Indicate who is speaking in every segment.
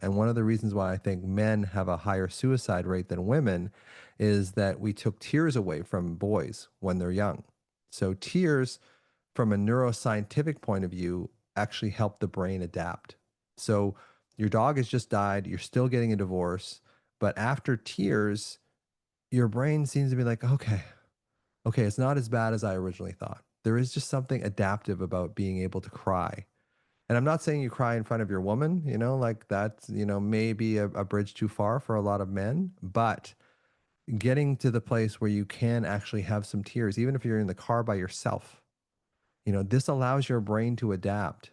Speaker 1: And one of the reasons why I think men have a higher suicide rate than women is that we took tears away from boys when they're young. So tears, from a neuroscientific point of view, actually help the brain adapt. So your dog has just died, you're still getting a divorce, but after tears, your brain seems to be like, okay, it's not as bad as I originally thought. There is just something adaptive about being able to cry. And I'm not saying you cry in front of your woman, like that's, maybe a bridge too far for a lot of men, but getting to the place where you can actually have some tears, even if you're in the car by yourself, this allows your brain to adapt.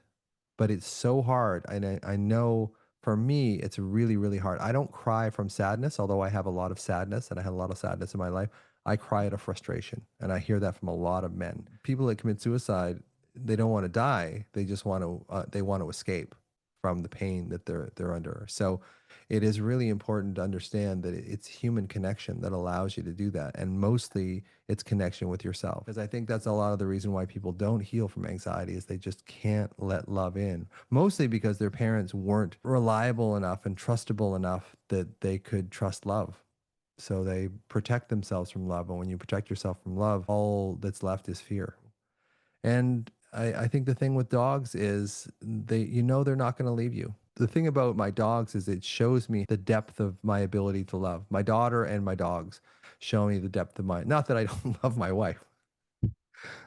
Speaker 1: But it's so hard. And I know for me, it's really, really hard. I don't cry from sadness, although I have a lot of sadness and I had a lot of sadness in my life. I cry out of frustration. And I hear that from a lot of men. People that commit suicide, they don't want to die. They just they want to escape from the pain that they're under. So it is really important to understand that it's human connection that allows you to do that. And mostly it's connection with yourself. Because I think that's a lot of the reason why people don't heal from anxiety is they just can't let love in. Mostly because their parents weren't reliable enough and trustable enough that they could trust love. So they protect themselves from love. And when you protect yourself from love, all that's left is fear. And I think the thing with dogs is they're not going to leave you. The thing about my dogs is it shows me the depth of my ability to love. My daughter and my dogs show me the depth of not that I don't love my wife,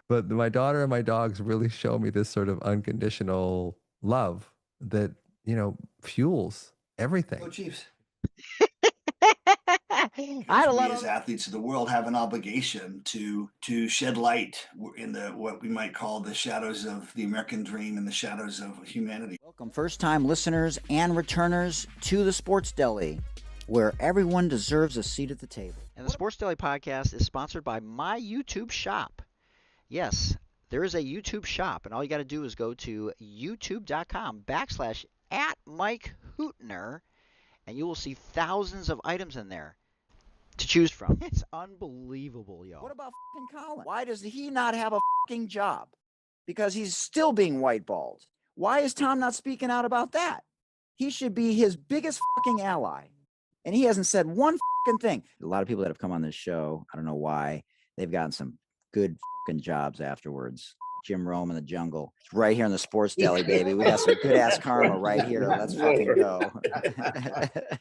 Speaker 1: but my daughter and my dogs really show me this sort of unconditional love that, fuels everything.
Speaker 2: Go Chiefs.
Speaker 3: I had a lot
Speaker 2: We as athletes of the world have an obligation to shed light in what we might call the shadows of the American dream and the shadows of humanity.
Speaker 3: Welcome first-time listeners and returners to the Sports Deli, where everyone deserves a seat at the table. And the Sports Deli Podcast is sponsored by my YouTube shop. Yes, there is a YouTube shop, and all you got to do is go to youtube.com/@MikeHootner, and you will see thousands of items in there to choose from. It's unbelievable, y'all. What about fucking Colin? Why does he not have a fucking job? Because he's still being whiteballed. Why is Tom not speaking out about that? He should be his biggest fucking ally. And he hasn't said one fucking thing. A lot of people that have come on this show, I don't know why, they've gotten some good fucking jobs afterwards. Jim Rome in the jungle. It's right here in the Sports Deli, baby. We got some good ass karma right here. Let's fucking go.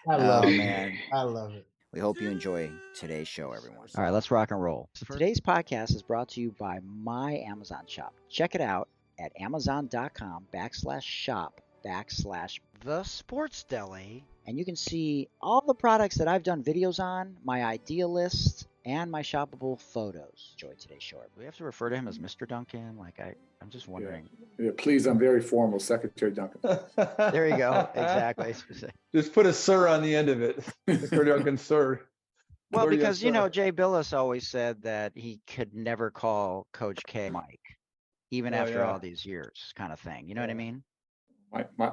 Speaker 4: I love it.
Speaker 3: Man.
Speaker 4: I love it.
Speaker 3: We hope you enjoy today's show, everyone. All right, let's rock and roll. So today's podcast is brought to you by my Amazon shop. Check it out at amazon.com/shop/the Sports Deli. And you can see all the products that I've done videos on, my idea list, and my shoppable photos. Enjoy today's show. We have to refer to him as Mr. Duncan. I'm just wondering.
Speaker 5: Yeah, please, I'm very formal, Secretary Duncan.
Speaker 3: There you go. Exactly.
Speaker 6: Just put a sir on the end of it. Secretary Duncan, sir.
Speaker 3: Well, because, Jay Billis always said that he could never call Coach K Mike, even after all these years, kind of thing. You know what I mean?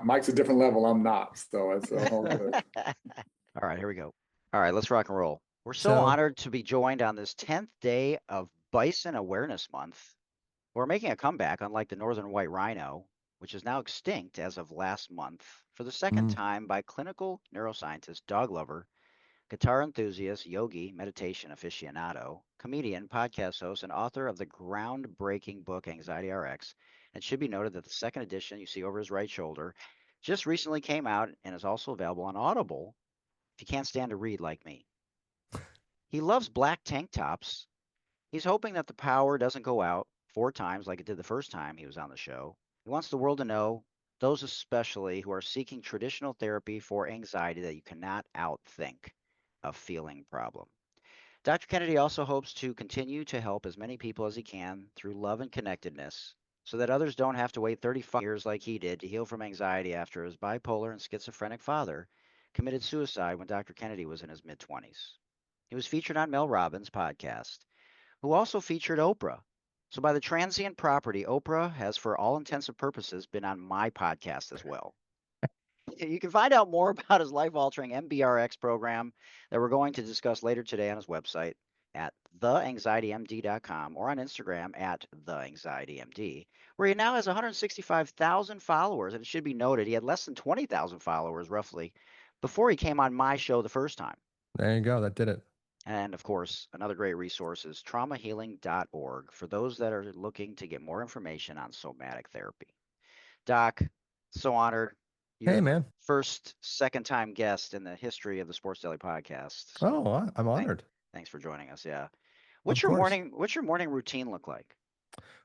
Speaker 5: Mike's a different level. I'm not. So it's all good.
Speaker 3: All right, here we go. All right, let's rock and roll. We're so honored to be joined on this 10th day of Bison Awareness Month. We're making a comeback, unlike the northern white rhino, which is now extinct as of last month, for the second time by clinical neuroscientist, dog lover, guitar enthusiast, yogi, meditation aficionado, comedian, podcast host, and author of the groundbreaking book Anxiety RX. It should be noted that the second edition you see over his right shoulder just recently came out and is also available on Audible if you can't stand to read like me. He loves black tank tops. He's hoping that the power doesn't go out 4 times like it did the first time he was on the show. He wants the world to know, those especially who are seeking traditional therapy for anxiety, that you cannot outthink a feeling problem. Dr. Kennedy also hopes to continue to help as many people as he can through love and connectedness, so that others don't have to wait 35 years like he did to heal from anxiety after his bipolar and schizophrenic father committed suicide when Dr. Kennedy was in his mid-20s. He was featured on Mel Robbins' podcast, who also featured Oprah. So by the transient property, Oprah has, for all intents and purposes, been on my podcast as well. You can find out more about his life-altering MBRX program that we're going to discuss later today on his website at theanxietymd.com or on Instagram at theanxietymd, where he now has 165,000 followers. And it should be noted, he had less than 20,000 followers roughly before he came on my show the first time.
Speaker 1: There you go. That did it.
Speaker 3: And of course, another great resource is traumahealing.org for those that are looking to get more information on somatic therapy. Doc, so honored. You're
Speaker 1: Hey,
Speaker 3: the
Speaker 1: man.
Speaker 3: first, second-time guest in the history of the Sports Deli Podcast.
Speaker 1: Oh, I'm honored.
Speaker 3: Thanks for joining us. Yeah.
Speaker 1: Of course.
Speaker 3: What's your morning routine look like?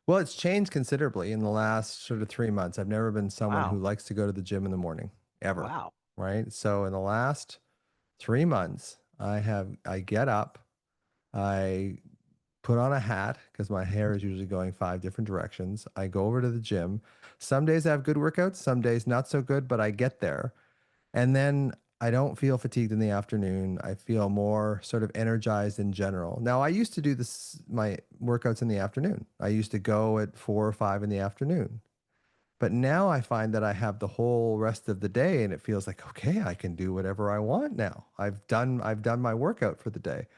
Speaker 1: Well, it's changed considerably in the last sort of 3 months. I've never been someone
Speaker 3: Wow.
Speaker 1: who likes to go to the gym in the morning, ever.
Speaker 3: Wow.
Speaker 1: Right? So in the last 3 months, I get up, I put on a hat because my hair is usually going 5 different directions. I go over to the gym. Some days I have good workouts, some days not so good, but I get there. And then I don't feel fatigued in the afternoon. I feel more sort of energized in general. Now, I used to do my workouts in the afternoon. I used to go at 4 or 5 in the afternoon. But now I find that I have the whole rest of the day and it feels like, okay, I can do whatever I want now. I've done my workout for the day.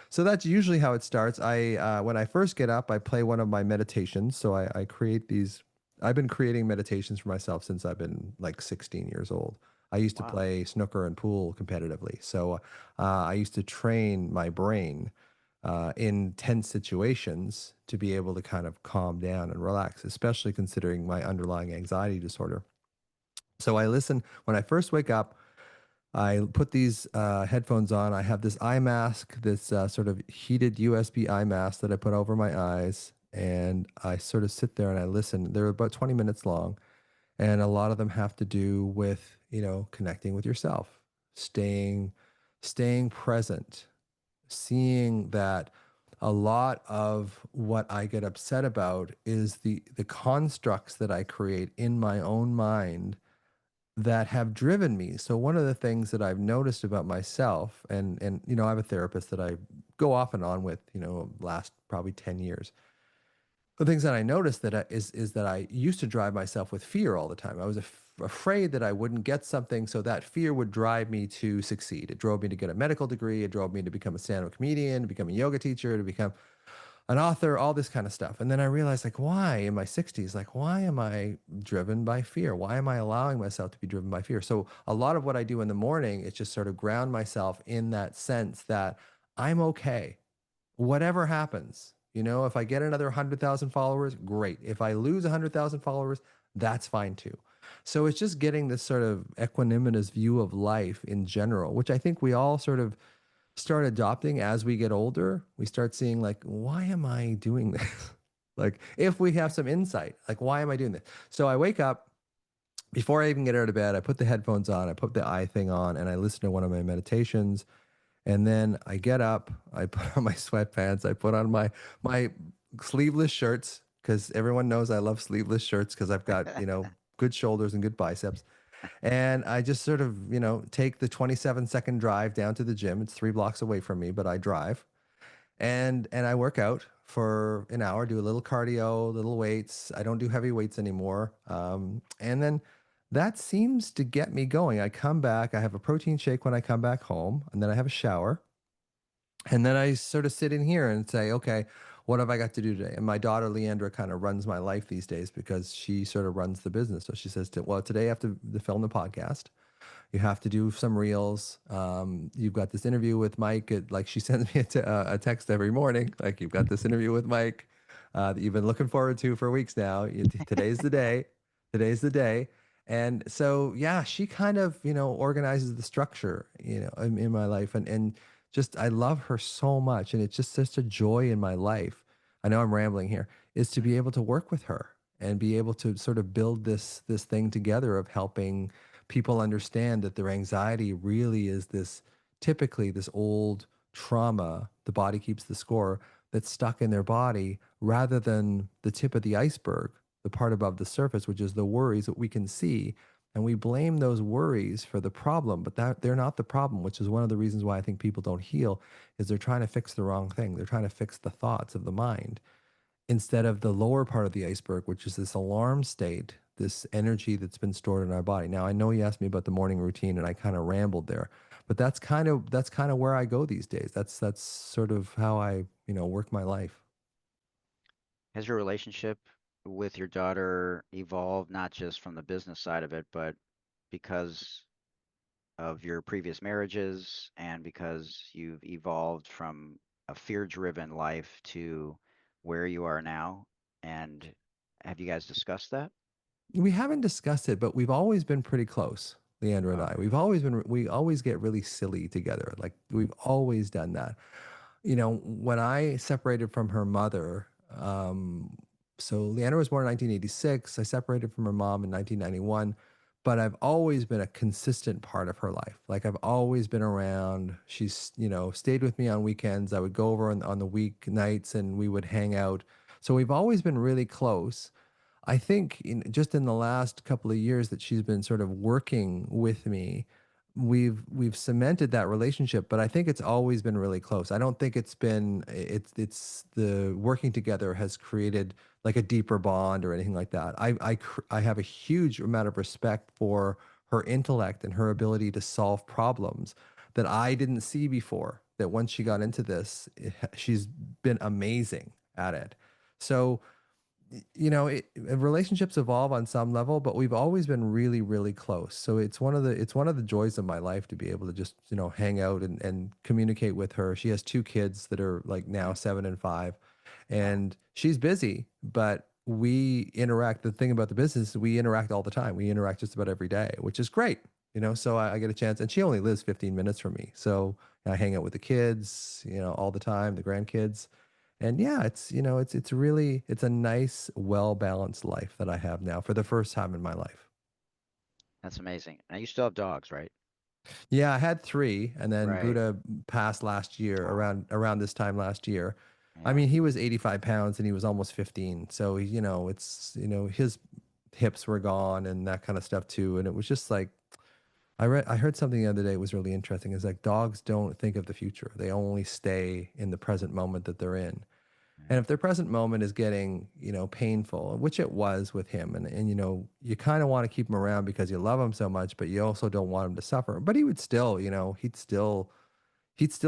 Speaker 1: So that's usually how it starts. When I first get up, I play one of my meditations. So I create these. I've been creating meditations for myself since I've been like 16 years old. I used to
Speaker 3: Wow.
Speaker 1: play snooker and pool competitively. So I used to train my brain in tense situations to be able to kind of calm down and relax, especially considering my underlying anxiety disorder. So I listen when I first wake up. I put these headphones on. I have this eye mask, this sort of heated USB eye mask that I put over my eyes, and I sort of sit there and I listen. They're about 20 minutes long, and a lot of them have to do with, connecting with yourself, staying present, seeing that a lot of what I get upset about is the constructs that I create in my own mind that have driven me. So one of the things that I've noticed about myself, and I have a therapist that I go off and on with, last probably 10 years. The things that I noticed is that I used to drive myself with fear all the time. I was afraid that I wouldn't get something, so that fear would drive me to succeed. It drove me to get a medical degree. It drove me to become a stand-up comedian, to become a yoga teacher, to become an author, all this kind of stuff. And then I realized, like, why in my 60s, like, why am I driven by fear? Why am I allowing myself to be driven by fear? So a lot of what I do in the morning is just sort of ground myself in that sense that I'm okay. Whatever happens, if I get another 100,000 followers, great. If I lose 100,000 followers, that's fine too. So it's just getting this sort of equanimous view of life in general, which I think we all sort of start adopting as we get older. We start seeing, like, why am I doing this? Like, if we have some insight, like, why am I doing this? So I wake up, before I even get out of bed, I put the headphones on, I put the eye thing on, and I listen to one of my meditations. And then I get up, I put on my sweatpants, I put on my sleeveless shirts, because everyone knows I love sleeveless shirts because I've got, good shoulders and good biceps. And I just sort of, take the 27-second drive down to the gym. It's 3 blocks away from me, but I drive. And I work out for an hour, do a little cardio, little weights. I don't do heavy weights anymore. And then that seems to get me going. I come back, I have a protein shake when I come back home, and then I have a shower. And then I sort of sit in here and say, okay, what have I got to do today? And my daughter, Leandra, kind of runs my life these days because she sort of runs the business. So she says, today I have to film the podcast. You have to do some reels. You've got this interview with Mike. Like, she sends me a text every morning. Like, you've got this interview with Mike that you've been looking forward to for weeks now. Today's the day. Today's the day. And so, yeah, she kind of, organizes the structure, in my life. And just, I love her so much. And it's just such a joy in my life. I know I'm rambling here, is to be able to work with her and be able to sort of build this thing together of helping people understand that their anxiety really is typically this old trauma. The body keeps the score that's stuck in their body, rather than the tip of the iceberg, the part above the surface, which is the worries that we can see. And we blame those worries for the problem, but they're not the problem, which is one of the reasons why I think people don't heal, is they're trying to fix the wrong thing. They're trying to fix the thoughts of the mind instead of the lower part of the iceberg, which is this alarm state, this energy that's been stored in our body. Now, I know you asked me about the morning routine and I kind of rambled there, But that's kind of where I go these days. That's sort of how I, work my life.
Speaker 3: Has your relationship with your daughter evolved not just from the business side of it, but because of your previous marriages and because you've evolved from a fear-driven life to where you are now? And have you guys discussed that?
Speaker 1: We haven't discussed it, but we've always been pretty close, Leandra and I.
Speaker 3: Okay.
Speaker 1: We always get really silly together. Like we've always done that. When I separated from her mother, so Leandra was born in 1986. I separated from her mom in 1991, but I've always been a consistent part of her life. Like I've always been around. She's, stayed with me on weekends. I would go over on the weeknights and we would hang out. So we've always been really close. I think just in the last couple of years that she's been sort of working with me, we've cemented that relationship, but I think it's always been really close. I don't think it's the working together has created like a deeper bond or anything like that. I have a huge amount of respect for her intellect and her ability to solve problems that I didn't see before. That once she got into this, she's been amazing at it. So relationships evolve on some level, but we've always been really, really close. So it's one of the joys of my life to be able to just, hang out and communicate with her. She has two kids that are like now 7 and 5, and she's busy, but we interact. The thing about the business is we interact all the time. We interact just about every day, which is great. So I get a chance, and she only lives 15 minutes from me. So I hang out with the kids, all the time, the grandkids. And yeah, it's a nice, well-balanced life that I have now for the first time in my life.
Speaker 3: That's amazing. Now you still have dogs, right?
Speaker 1: Yeah, I had 3, and then
Speaker 3: Right.
Speaker 1: Buddha passed last year,
Speaker 3: Oh,
Speaker 1: around this time last year. I
Speaker 3: yeah.
Speaker 1: mean, he was 85 pounds and he was almost 15. So, his hips were gone and that kind of stuff too. And it was just like, I heard something the other day that was really interesting. It's like dogs don't think of the future. They only stay in the present moment that they're in. And if their present moment is getting, painful, which it was with him, and you kind of want to keep him around because you love him so much, but you also don't want him to suffer. But he would still, he'd still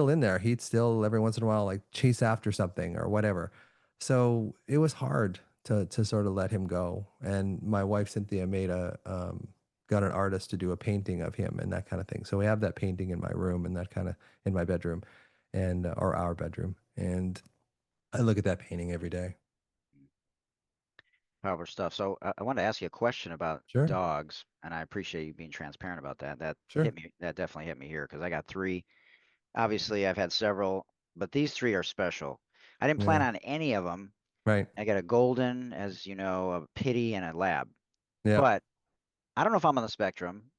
Speaker 1: in there. He'd still every once in a while like chase after something or whatever. So it was hard to sort of let him go. And my wife Cynthia got an artist to do a painting of him and that kind of thing. So we have that painting in my room and that kind of in my bedroom, and or our bedroom, and I look at that painting every day.
Speaker 3: Power stuff. So I wanted to ask you a question about
Speaker 1: Sure,
Speaker 3: dogs, and I appreciate you being transparent about that. That
Speaker 1: sure.
Speaker 3: hit me. That definitely hit me here because I got 3. Obviously, I've had several, but these 3 are special. I didn't plan
Speaker 1: Yeah,
Speaker 3: on any of them.
Speaker 1: right.
Speaker 3: I got a golden, as you know, a pitty, and a lab.
Speaker 1: Yeah,
Speaker 3: But I don't know if I'm on the spectrum,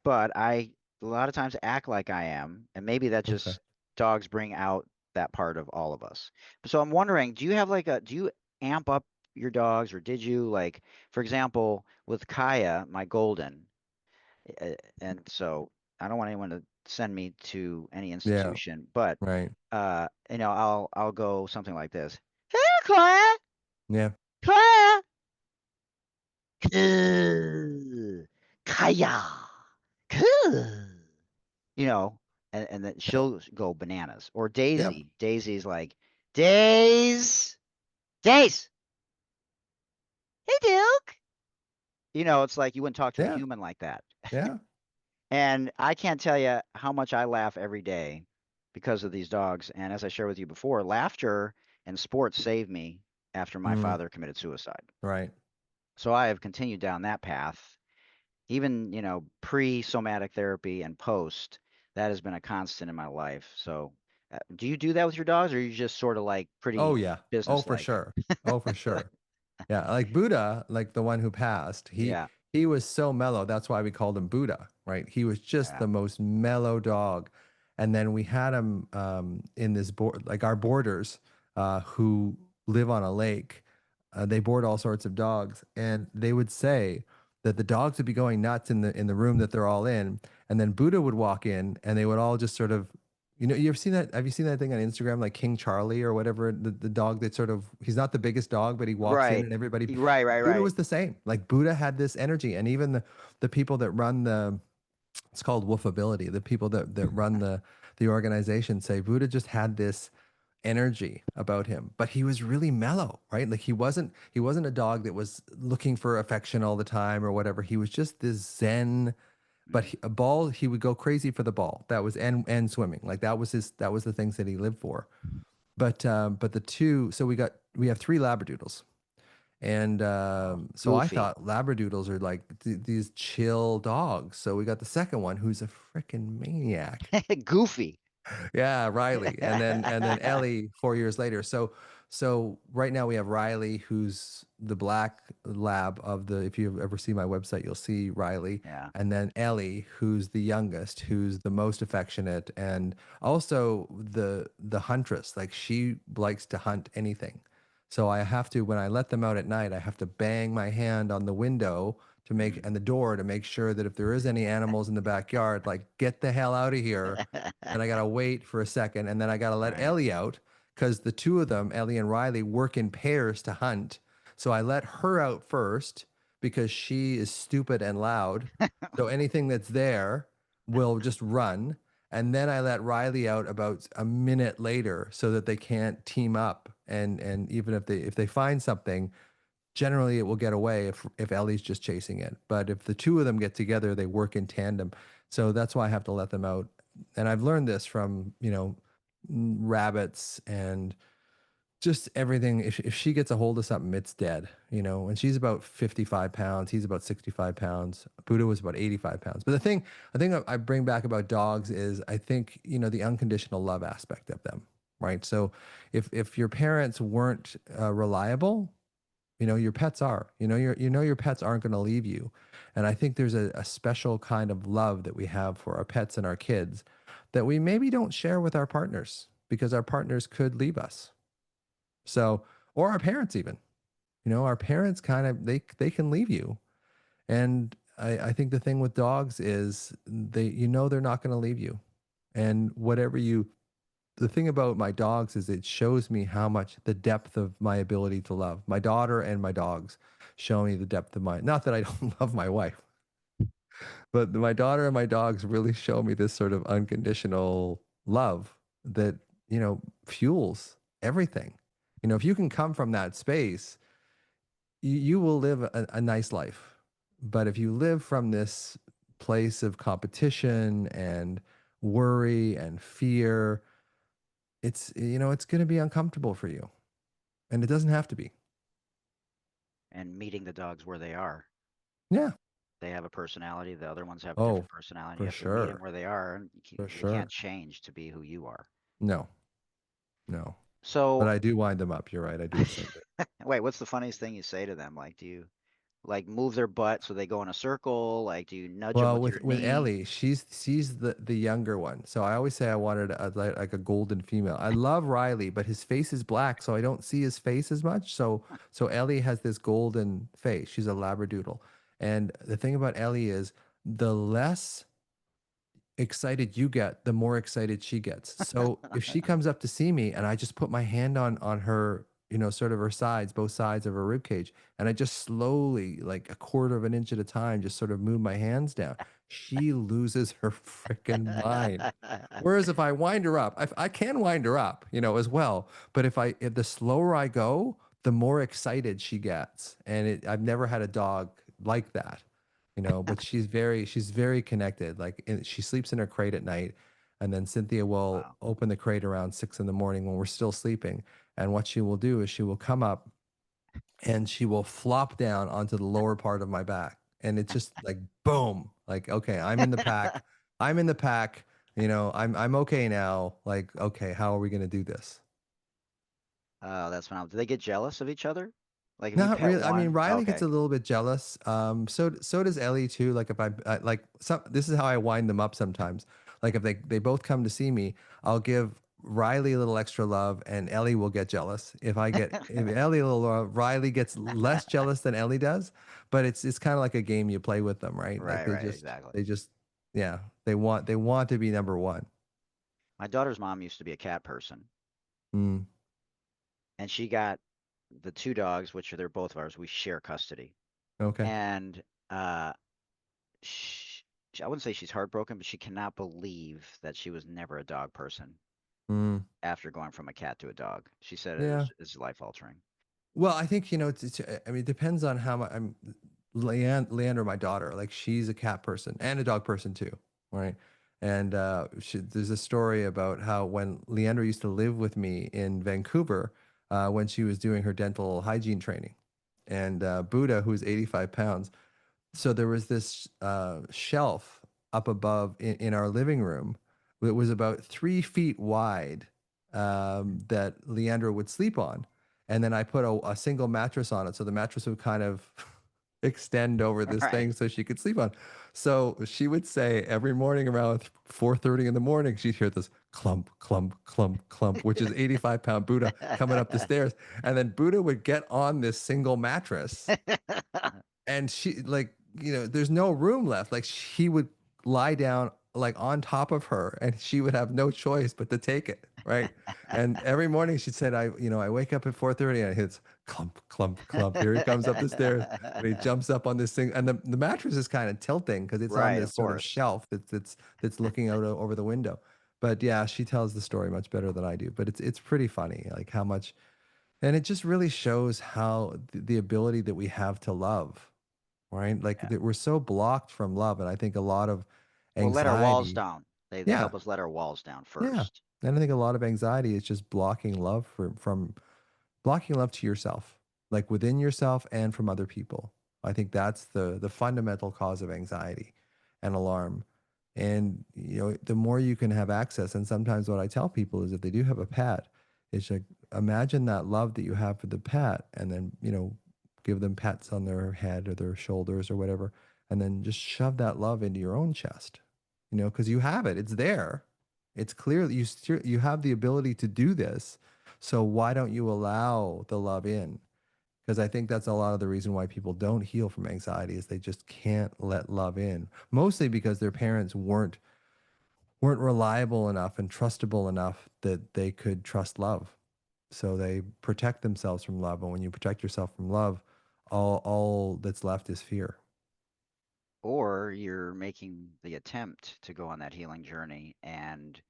Speaker 3: but I a lot of times act like I am, and maybe that
Speaker 1: okay.
Speaker 3: just dogs bring out that part of all of us. So I'm wondering, do you amp up your dogs, or did you like, for example, with Kaya, my golden, and so I don't want anyone to send me to any
Speaker 1: Yeah,
Speaker 3: institution, but
Speaker 1: right.
Speaker 3: I'll go something like this. Hey, Kaya,
Speaker 1: Yeah,
Speaker 3: Kaya, Kaya, Kaya. And then she'll go bananas. Or
Speaker 1: yep,
Speaker 3: Daisy. Daisy's like, Days, hey Duke. It's like you wouldn't talk to a
Speaker 1: yeah,
Speaker 3: human like that.
Speaker 1: yeah.
Speaker 3: And I can't tell you how much I laugh every day because of these dogs. And as I shared with you before, laughter and sports saved me after my
Speaker 1: Mm,
Speaker 3: father committed suicide.
Speaker 1: right.
Speaker 3: So I have continued down that path, even, pre-somatic therapy and post. That has been a constant in my life. So do you do that with your dogs, or are you just sort of like
Speaker 1: Oh
Speaker 3: pretty
Speaker 1: yeah. Oh for
Speaker 3: business-like?
Speaker 1: sure. Oh for sure. Yeah, like Buddha, like the one who passed,
Speaker 3: Yeah.
Speaker 1: he was so mellow. That's why we called him Buddha, right? He was just
Speaker 3: Yeah.
Speaker 1: the most mellow dog. And then we had him in this board, like our boarders who live on a lake. They board all sorts of dogs, and they would say that the dogs would be going nuts in the room that they're all in, and then Buddha would walk in, and they would all just sort of you ever seen that? Have you seen that thing on Instagram, like King Charlie or whatever? The dog that sort of, he's not the biggest dog, but he walks in
Speaker 3: Right.
Speaker 1: and everybody.
Speaker 3: Right, right,
Speaker 1: Buddha
Speaker 3: right.
Speaker 1: was the same. Like Buddha had this energy, and even the people that run it's called woofability. The people that run the organization say Buddha just had this energy about him, but he was really mellow, right? Like he wasn't a dog that was looking for affection all the time or whatever. He was just this zen, but a ball, he would go crazy for the ball. That was and swimming. Like that was the things that he lived for. But the two, so we have three Labradoodles. And so I
Speaker 3: Goofy.
Speaker 1: thought Labradoodles are like these chill dogs. So we got the second one, who's a freaking maniac.
Speaker 3: Goofy.
Speaker 1: Yeah, Riley, and then Ellie 4 years later. So right now we have Riley, who's the black lab of the. If you've ever seen my website, you'll see Riley,
Speaker 3: Yeah.
Speaker 1: and then Ellie, who's the youngest, who's the most affectionate, and also the huntress. Like she likes to hunt anything. So I have to, when I let them out at night, I have to bang my hand on the window to make and the door to make sure that if there is any animals in the backyard, like get the hell out of here. And I gotta wait for a second, and then I gotta let
Speaker 3: Right.
Speaker 1: Ellie out because the two of them, Ellie and Riley, work in pairs to hunt. So I let her out first because she is stupid and loud. So anything that's there will just run. And then I let Riley out about a minute later so that they can't team up. And even if they find something, generally it will get away if Ellie's just chasing it. But if the two of them get together, they work in tandem. So that's why I have to let them out. And I've learned this from, rabbits and just everything. If she gets a hold of something, it's dead, and she's about 55 pounds. He's about 65 pounds. Buddha was about 85 pounds. But I think I bring back about dogs is I think, the unconditional love aspect of them, right? So if your parents weren't reliable, your pets are, your pets aren't going to leave you. And I think there's a special kind of love that we have for our pets and our kids that we maybe don't share with our partners because our partners could leave us. So, or our parents even, our parents kind of, they can leave you. And I think the thing with dogs is they're not going to leave you. And the thing about my dogs is it shows me how much the depth of my ability to love. My daughter and my dogs show me the depth of not that I don't love my wife, but my daughter and my dogs really show me this sort of unconditional love that, fuels everything. If you can come from that space, you will live a nice life. But if you live from this place of competition and worry and fear, it's going to be uncomfortable for you, and it doesn't have to be.
Speaker 3: And meeting the dogs where they are.
Speaker 1: Yeah.
Speaker 3: They have a personality. The other ones have a
Speaker 1: Oh,
Speaker 3: different personality.
Speaker 1: for
Speaker 3: You have to meet them
Speaker 1: sure.
Speaker 3: where they are. And
Speaker 1: For
Speaker 3: they
Speaker 1: sure.
Speaker 3: can't change to be who you are.
Speaker 1: No. But
Speaker 3: So,
Speaker 1: I do wind them up. You're right. I do the same thing.
Speaker 3: wait, what's the funniest thing you say to them? Like, do you move their butt so they go in a circle? Like, do you nudge them
Speaker 1: Well,
Speaker 3: with your
Speaker 1: with
Speaker 3: knee?
Speaker 1: Ellie, she's the younger one. So I always say I wanted like a golden female. I love Riley, but his face is black, so I don't see his face as much. So Ellie has this golden face. She's a Labradoodle. And the thing about Ellie is the less excited you get, the more excited she gets. So if she comes up to see me and I just put my hand on her, sort of her sides, both sides of her rib cage, and I just slowly, like a quarter of an inch at a time, just sort of move my hands down, she loses her freaking mind. Whereas if I wind her up, I can wind her up, as well. But if the slower I go, the more excited she gets. And I've never had a dog like that. But she's very connected. Like she sleeps in her crate at night, and then Cynthia will
Speaker 3: Wow.
Speaker 1: open the crate around 6 a.m. when we're still sleeping. And what she will do is she will come up and she will flop down onto the lower part of my back. And it's just like, boom, like, okay, I'm in the pack. I'm in the pack. I'm okay now. Like, okay, how are we going to do this?
Speaker 3: Oh, that's phenomenal. Do they get jealous of each other? Like if you
Speaker 1: Not
Speaker 3: pet
Speaker 1: really. I mean,
Speaker 3: one,
Speaker 1: Riley gets
Speaker 3: okay.
Speaker 1: a little bit jealous. So does Ellie too. Like if this is how I wind them up sometimes. Like if they both come to see me, I'll give Riley a little extra love, and Ellie will get jealous. If Ellie a little love, Riley gets less jealous than Ellie does. But it's kind of like a game you play with them, right? Like
Speaker 3: Right, exactly.
Speaker 1: yeah, they want to be number one.
Speaker 3: My daughter's mom used to be a cat person,
Speaker 1: Mm,
Speaker 3: and she got the two dogs, which they're both of ours. We share custody,
Speaker 1: okay.
Speaker 3: and sh I wouldn't say she's heartbroken, but she cannot believe that she was never a dog person
Speaker 1: Mm,
Speaker 3: after going from a cat to a dog. She said
Speaker 1: yeah.
Speaker 3: it's life altering.
Speaker 1: Well, I think, I mean, it depends on how much Leander, my daughter, like she's a cat person and a dog person too, right? And there's a story about how when Leander used to live with me in Vancouver, when she was doing her dental hygiene training, and Buddha, who's 85 pounds, so there was this shelf up above in our living room that was about 3 feet wide, that Leandra would sleep on. And then I put a single mattress on it. So the mattress would kind of extend over this
Speaker 3: Right.
Speaker 1: thing so she could sleep on. So she would say every morning around 4:30 in the morning, she'd hear this clump, clump, clump, clump, which is 85-pound Buddha coming up the stairs. And then Buddha would get on this single mattress, and she, like, there's no room left. Like, he would lie down like on top of her, and she would have no choice but to take it, right? And every morning she said, I wake up at 4:30 and it's clump, clump, clump. Here he comes up the stairs, and he jumps up on this thing, and the mattress is kind of tilting because it's on
Speaker 3: Right,
Speaker 1: this
Speaker 3: of
Speaker 1: sort of
Speaker 3: course.
Speaker 1: shelf that's looking out over the window. But yeah, she tells the story much better than I do. But it's pretty funny, like how much, and it just really shows how the ability that we have to love, right? Like
Speaker 3: Yeah.
Speaker 1: that we're so blocked from love, and I think a lot of
Speaker 3: Well, let our walls
Speaker 1: anxiety.
Speaker 3: down. They
Speaker 1: Yeah,
Speaker 3: help us let our walls down
Speaker 1: yeah,
Speaker 3: first.
Speaker 1: and I think a lot of anxiety is just blocking love from blocking love to yourself, like within yourself and from other people. I think that's the fundamental cause of anxiety and alarm. And the more you can have access, and sometimes what I tell people is if they do have a pet, it's like imagine that love that you have for the pet, and then give them pets on their head or their shoulders or whatever, and then just shove that love into your own chest, because you have it. It's there. It's clear that you have the ability to do this. So why don't you allow the love in? Because I think that's a lot of the reason why people don't heal from anxiety is they just can't let love in. Mostly because their parents weren't reliable enough and trustable enough that they could trust love. So they protect themselves from love. And when you protect yourself from love, all that's left is fear.
Speaker 3: Or you're making the attempt to go on that healing journey and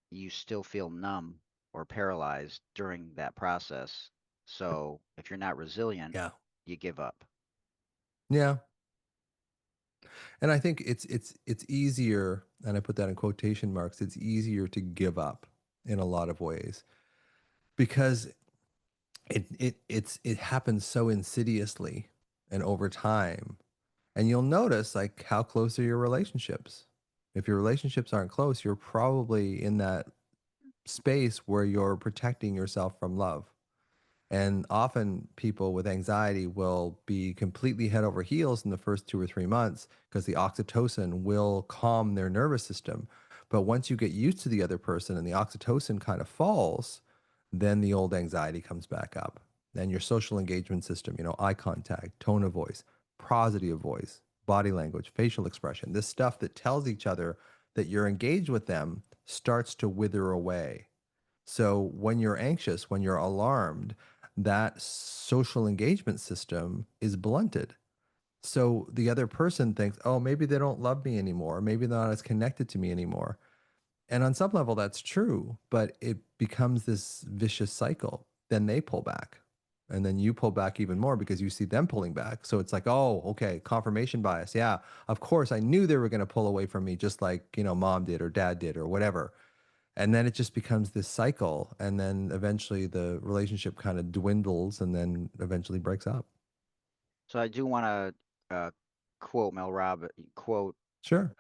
Speaker 3: you still feel numb or paralyzed during that process. So if you're not resilient,
Speaker 1: Yeah.
Speaker 3: you give up.
Speaker 1: Yeah. And I think it's easier, and I put that in quotation marks, it's easier to give up in a lot of ways because it happens so insidiously and over time. And you'll notice like how close are your relationships. If your relationships aren't close, you're probably in that space where you're protecting yourself from love. And often people with anxiety will be completely head over heels in the first 2 or 3 months because the oxytocin will calm their nervous system. But once you get used to the other person and the oxytocin kind of falls, then the old anxiety comes back up. Then your social engagement system, eye contact, tone of voice, prosody of voice, body language, facial expression, this stuff that tells each other that you're engaged with them starts to wither away. So when you're anxious, when you're alarmed, that social engagement system is blunted. So the other person thinks, oh, maybe they don't love me anymore. Maybe they're not as connected to me anymore. And on some level, that's true, but it becomes this vicious cycle. Then they pull back. And then you pull back even more because you see them pulling back. So it's like, oh, okay, confirmation bias. Yeah, of course, I knew they were going to pull away from me just like, mom did or dad did or whatever. And then it just becomes this cycle, and then eventually the relationship kind of dwindles and then eventually breaks up.
Speaker 3: So I do want to quote quote
Speaker 1: Sure.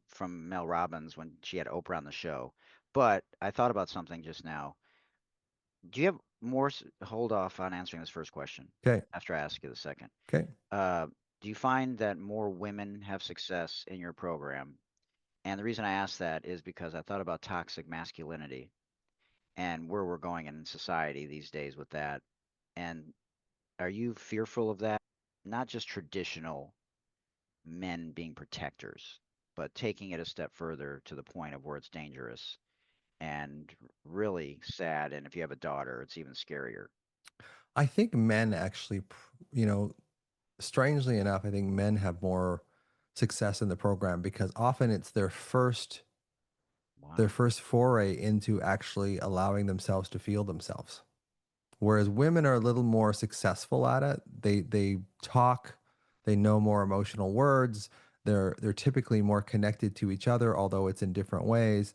Speaker 3: from Mel Robbins when she had Oprah on the show. But I thought about something just now. Do you have more? Hold off on answering this first question
Speaker 1: Okay.
Speaker 3: after I ask you the second.
Speaker 1: Okay.
Speaker 3: Do you find that more women have success in your program? And the reason I ask that is because I thought about toxic masculinity and where we're going in society these days with that. And are you fearful of that? Not just traditional men being protectors, but taking it a step further to the point of where it's dangerous and really sad. And if you have a daughter, it's even scarier.
Speaker 1: I think men actually, strangely enough, I think men have more success in the program because often it's their first
Speaker 3: Wow.
Speaker 1: foray into actually allowing themselves to feel themselves. Whereas women are a little more successful at it. They talk, they know more emotional words. They're typically more connected to each other, although it's in different ways.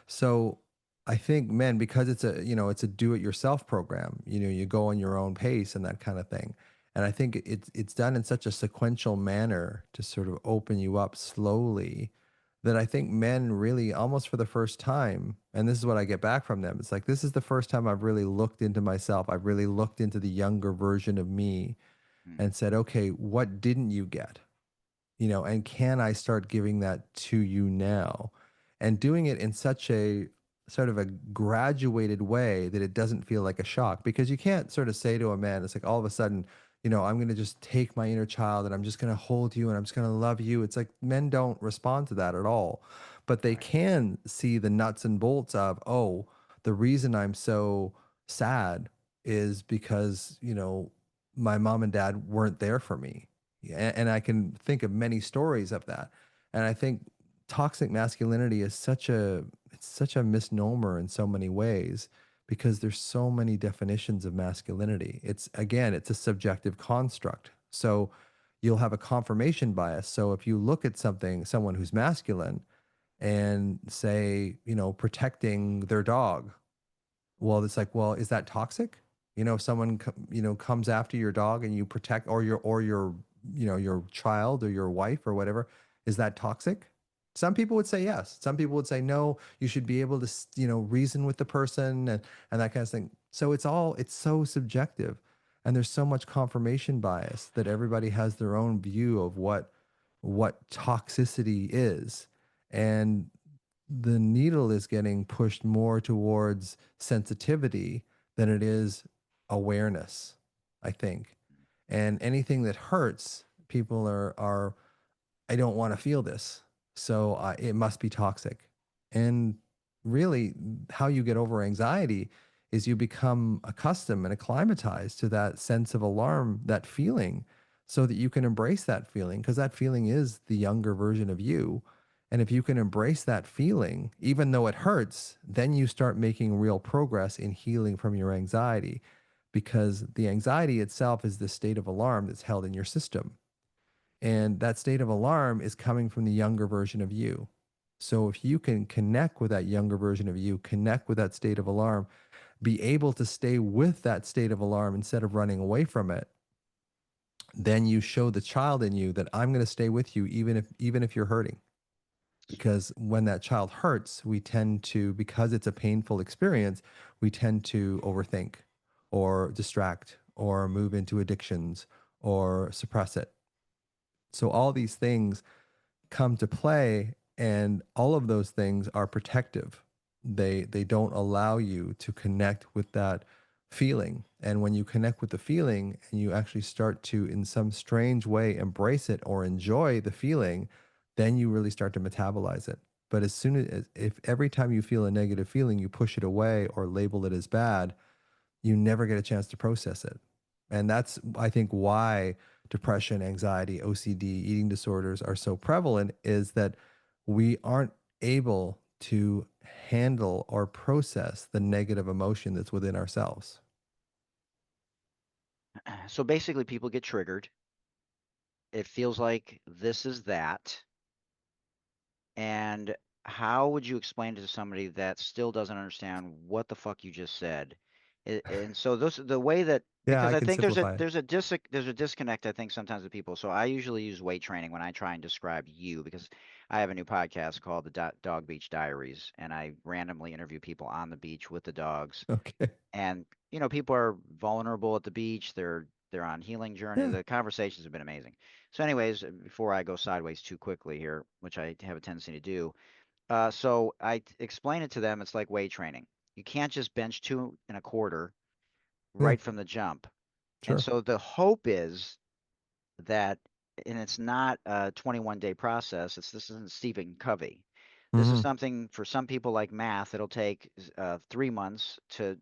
Speaker 1: So I think men, because it's a do-it-yourself program, you go on your own pace and that kind of thing. And I think it's done in such a sequential manner to sort of open you up slowly that I think men really almost for the first time, and this is what I get back from them. It's like, this is the first time I've really looked into myself. I've really looked into the younger version of me
Speaker 3: Mm.
Speaker 1: and said, okay, what didn't you get? And can I start giving that to you now? And doing it in such a sort of a graduated way that it doesn't feel like a shock, because you can't sort of say to a man, it's like all of a sudden, I'm going to just take my inner child and I'm just going to hold you and I'm just going to love you. It's like men don't respond to that at all, but they
Speaker 3: Right.
Speaker 1: can see the nuts and bolts of, oh, the reason I'm so sad is because, my mom and dad weren't there for me. And I can think of many stories of that. And I think toxic masculinity is such a misnomer in so many ways because there's so many definitions of masculinity. It's a subjective construct. So you'll have a confirmation bias. So if you look at someone who's masculine and say, protecting their dog, well, it's like, well, is that toxic? If someone comes after your dog and you protect, or your your child or your wife or whatever, is that toxic? Some people would say yes. Some people would say no. You should be able to reason with the person and that kind of thing. So it's so subjective, and there's so much confirmation bias that everybody has their own view of what toxicity is, and the needle is getting pushed more towards sensitivity than it is awareness, I think. And anything that hurts, people are I don't want to feel this. So it must be toxic. And really, how you get over anxiety is you become accustomed and acclimatized to that sense of alarm, that feeling, so that you can embrace that feeling, because that feeling is the younger version of you. And if you can embrace that feeling, even though it hurts, then you start making real progress in healing from your anxiety, because the anxiety itself is the state of alarm that's held in your system. And that state of alarm is coming from the younger version of you. So if you can connect with that younger version of you, connect with that state of alarm, be able to stay with that state of alarm instead of running away from it, then you show the child in you that I'm going to stay with you even if you're hurting. Because when that child hurts, we tend to, because it's a painful experience, we tend to overthink or distract or move into addictions or suppress it. So all these things come to play, and all of those things are protective. They don't allow you to connect with that feeling. And when you connect with the feeling and you actually start to, in some strange way, embrace it or enjoy the feeling, then you really start to metabolize it. But as soon as, if every time you feel a negative feeling, you push it away or label it as bad, you never get a chance to process it. And that's, I think, why depression, anxiety, OCD, eating disorders are so prevalent, is that we aren't able to handle or process the negative emotion that's within ourselves.
Speaker 3: So basically, people get triggered. It feels like this is that. And how would you explain it to somebody that still doesn't understand what the fuck you just said? And so the way that,
Speaker 1: Yeah,
Speaker 3: because
Speaker 1: I
Speaker 3: I
Speaker 1: can
Speaker 3: think
Speaker 1: simplify it.
Speaker 3: there's a disconnect, I think, sometimes with people. So I usually use weight training when I try and describe you, because I have a new podcast called the Dog Beach Diaries, and I randomly interview people on the beach with the dogs.
Speaker 1: Okay.
Speaker 3: And people are vulnerable at the beach. They're on healing journey.
Speaker 1: Yeah.
Speaker 3: The conversations have been amazing. So, anyways, before I go sideways too quickly here, which I have a tendency to do, so I explain it to them. It's like weight training. You can't just bench 2.25
Speaker 1: Yeah.
Speaker 3: right from the jump. And
Speaker 1: Sure.
Speaker 3: so the hope is that, and it's not a 21-day process. This isn't Stephen Covey. This is
Speaker 1: Hmm.
Speaker 3: something for some people like math. It'll take 3 months to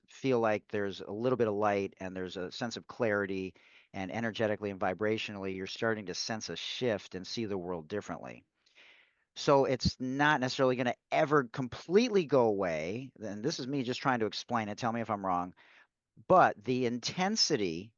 Speaker 3: feel like there's a little bit of light and there's a sense of clarity, and energetically and vibrationally, you're starting to sense a shift and see the world differently. So it's not necessarily going to ever completely go away. And this is me just trying to explain it. Tell me if I'm wrong. But the intensity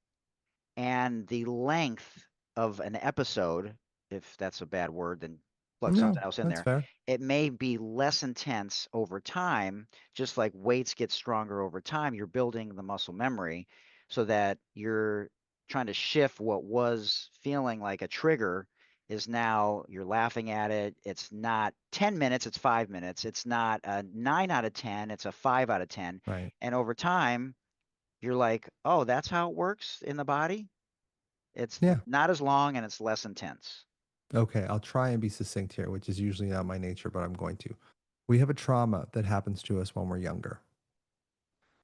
Speaker 3: and the length of an episode, if that's a bad word, then plug
Speaker 1: No,
Speaker 3: something else in
Speaker 1: that's
Speaker 3: there.
Speaker 1: fair.
Speaker 3: It may be less intense over time, just like weights get stronger over time. You're building the muscle memory so that you're trying to shift what was feeling like a trigger is now you're laughing at it. It's not 10 minutes, it's 5 minutes. It's not a 9 out of 10, it's a 5 out of 10.
Speaker 1: Right.
Speaker 3: And over time, you're like, oh, that's how it works in the body. It's
Speaker 1: Yeah.
Speaker 3: not as long and it's less intense.
Speaker 1: Okay. I'll try and be succinct here, which is usually not my nature, but I'm going to. We have a trauma that happens to us when we're younger.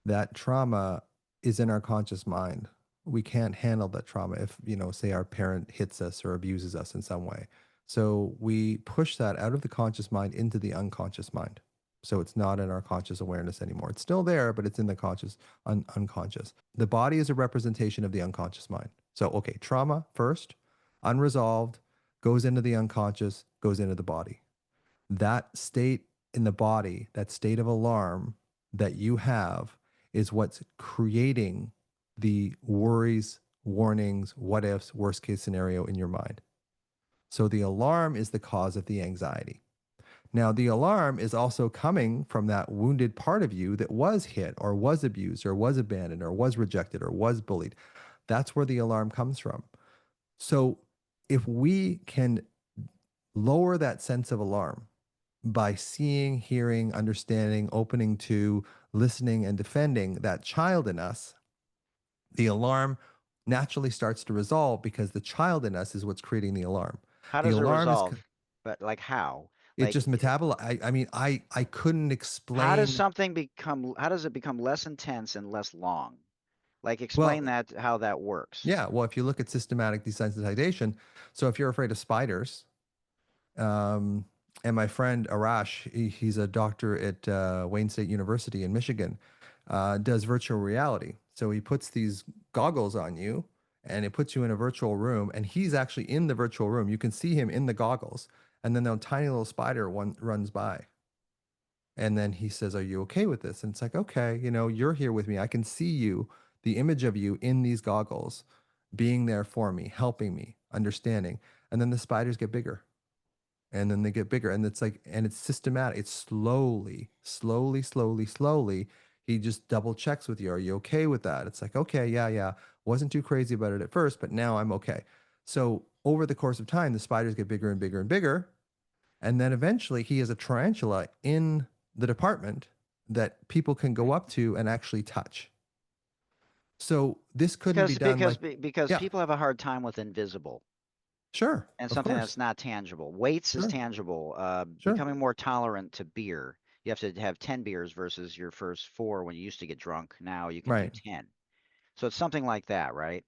Speaker 1: That trauma is in our conscious mind. We can't handle that trauma if, say our parent hits us or abuses us in some way. So we push that out of the conscious mind into the unconscious mind. So it's not in our conscious awareness anymore. It's still there, but it's in the conscious, unconscious. The body is a representation of the unconscious mind. So, okay, trauma first, unresolved, goes into the unconscious, goes into the body. That state in the body, that state of alarm that you have is what's creating the worries, warnings, what ifs, worst case scenario in your mind. So the alarm is the cause of the anxiety. Now, the alarm is also coming from that wounded part of you that was hit or was abused or was abandoned or was rejected or was bullied. That's where the alarm comes from. So if we can lower that sense of alarm by seeing, hearing, understanding, opening to, listening, and defending that child in us, the alarm naturally starts to resolve because the child in us is what's creating the alarm.
Speaker 3: How
Speaker 1: The
Speaker 3: does it
Speaker 1: alarm is,
Speaker 3: resolve? But like how?
Speaker 1: it
Speaker 3: Like
Speaker 1: just metabolize. I mean, I couldn't
Speaker 3: how does
Speaker 1: explain.
Speaker 3: something become how does it become less intense and less long? Like
Speaker 1: Well,
Speaker 3: explain that how that works.
Speaker 1: yeah. Well, if you look at systematic desensitization, so if you're afraid of spiders, um, and my friend Arash, he's a doctor at Wayne State University in Michigan, does virtual reality. So he puts these goggles on you and it puts you in a virtual room, and he's actually in the virtual room. You can see him in the goggles, and then a tiny little spider runs by. And then he says, "Are you okay with this?" And it's like, "Okay, you're here with me. I can see you, the image of you in these goggles, being there for me, helping me, understanding." And then the spiders get bigger, and then they get bigger, and it's like, and it's systematic. It's slowly, slowly, slowly, slowly. He just double checks with you. Are you okay with that? It's like, okay, yeah, yeah. Wasn't too crazy about it at first, but now I'm okay. So over the course of time, the spiders get bigger and bigger and bigger. And then eventually he has a tarantula in the department that people can go up to and actually touch. So this couldn't be done like,
Speaker 3: Because
Speaker 1: yeah,
Speaker 3: people have a hard time with invisible
Speaker 1: sure,
Speaker 3: and
Speaker 1: of
Speaker 3: something
Speaker 1: course,
Speaker 3: that's not tangible. Weights is
Speaker 1: sure,
Speaker 3: tangible.
Speaker 1: sure.
Speaker 3: Becoming more tolerant to beer. You have to have 10 beers versus your first 4 when you used to get drunk. Now you can do
Speaker 1: Right.
Speaker 3: 10. So it's something like that, right?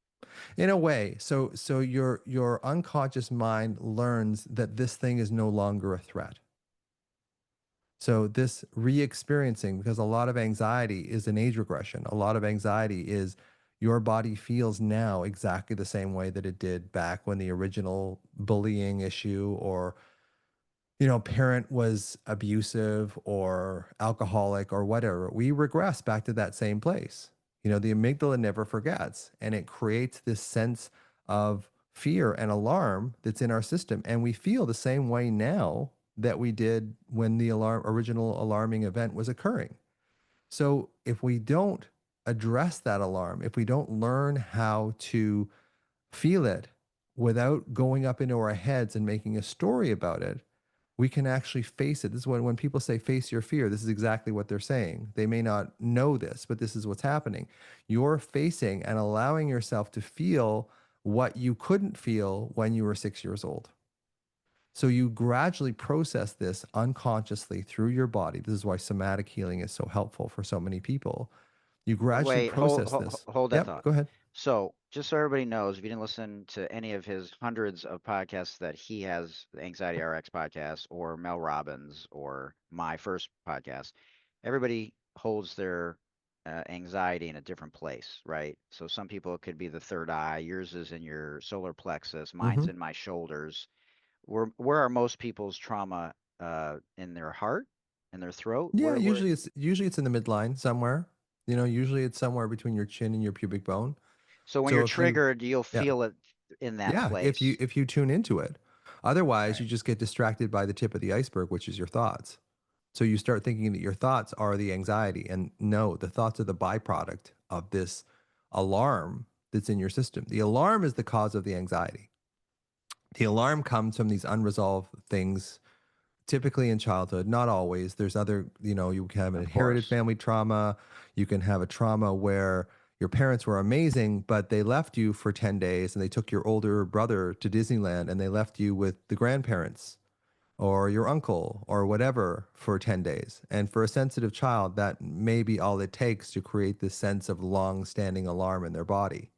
Speaker 1: In a way, so your unconscious mind learns that this thing is no longer a threat. So this re-experiencing, because a lot of anxiety is an age regression. A lot of anxiety is your body feels now exactly the same way that it did back when the original bullying issue or parent was abusive or alcoholic or whatever. We regress back to that same place. The amygdala never forgets, and it creates this sense of fear and alarm that's in our system. And we feel the same way now that we did when the original alarming event was occurring. So if we don't address that alarm, if we don't learn how to feel it without going up into our heads and making a story about it, we can actually face it. This is when people say face your fear, this is exactly what they're saying. They may not know this, but this is what's happening. You're facing and allowing yourself to feel what you couldn't feel when you were 6 years old. So you gradually process this unconsciously through your body. This is why somatic healing is so helpful for so many people. You gradually
Speaker 3: Wait, hold,
Speaker 1: process
Speaker 3: hold,
Speaker 1: this.
Speaker 3: hold that
Speaker 1: Yep,
Speaker 3: thought.
Speaker 1: go ahead.
Speaker 3: So, just so everybody knows, if you didn't listen to any of his hundreds of podcasts that he has, the Anxiety RX podcast or Mel Robbins or my first podcast, everybody holds their anxiety in a different place, right? So some people it could be the third eye. Yours is in your solar plexus. Mine's
Speaker 1: Hmm.
Speaker 3: in my shoulders. Where are most people's trauma? In their heart, in their throat?
Speaker 1: Yeah,
Speaker 3: Where?
Speaker 1: usually it's in the midline somewhere. You know, usually it's somewhere between your chin and your pubic bone.
Speaker 3: So when you're
Speaker 1: So if you,
Speaker 3: triggered, you'll
Speaker 1: yeah,
Speaker 3: feel it in that
Speaker 1: yeah,
Speaker 3: place.
Speaker 1: if you tune into it, otherwise
Speaker 2: Right.
Speaker 1: you just get distracted by the tip of the iceberg, which is your thoughts. So you start thinking that your thoughts are the anxiety, and no, the thoughts are the byproduct of this alarm that's in your system. The alarm is the cause of the anxiety. The alarm comes from these unresolved things, typically in childhood, not always. There's other, you know, you can have an
Speaker 3: Of
Speaker 1: inherited
Speaker 3: course.
Speaker 1: family trauma. You can have a trauma where your parents were amazing, but they left you for 10 days and they took your older brother to Disneyland and they left you with the grandparents or your uncle or whatever for 10 days. And for a sensitive child, that may be all it takes to create this sense of long standing alarm in their body.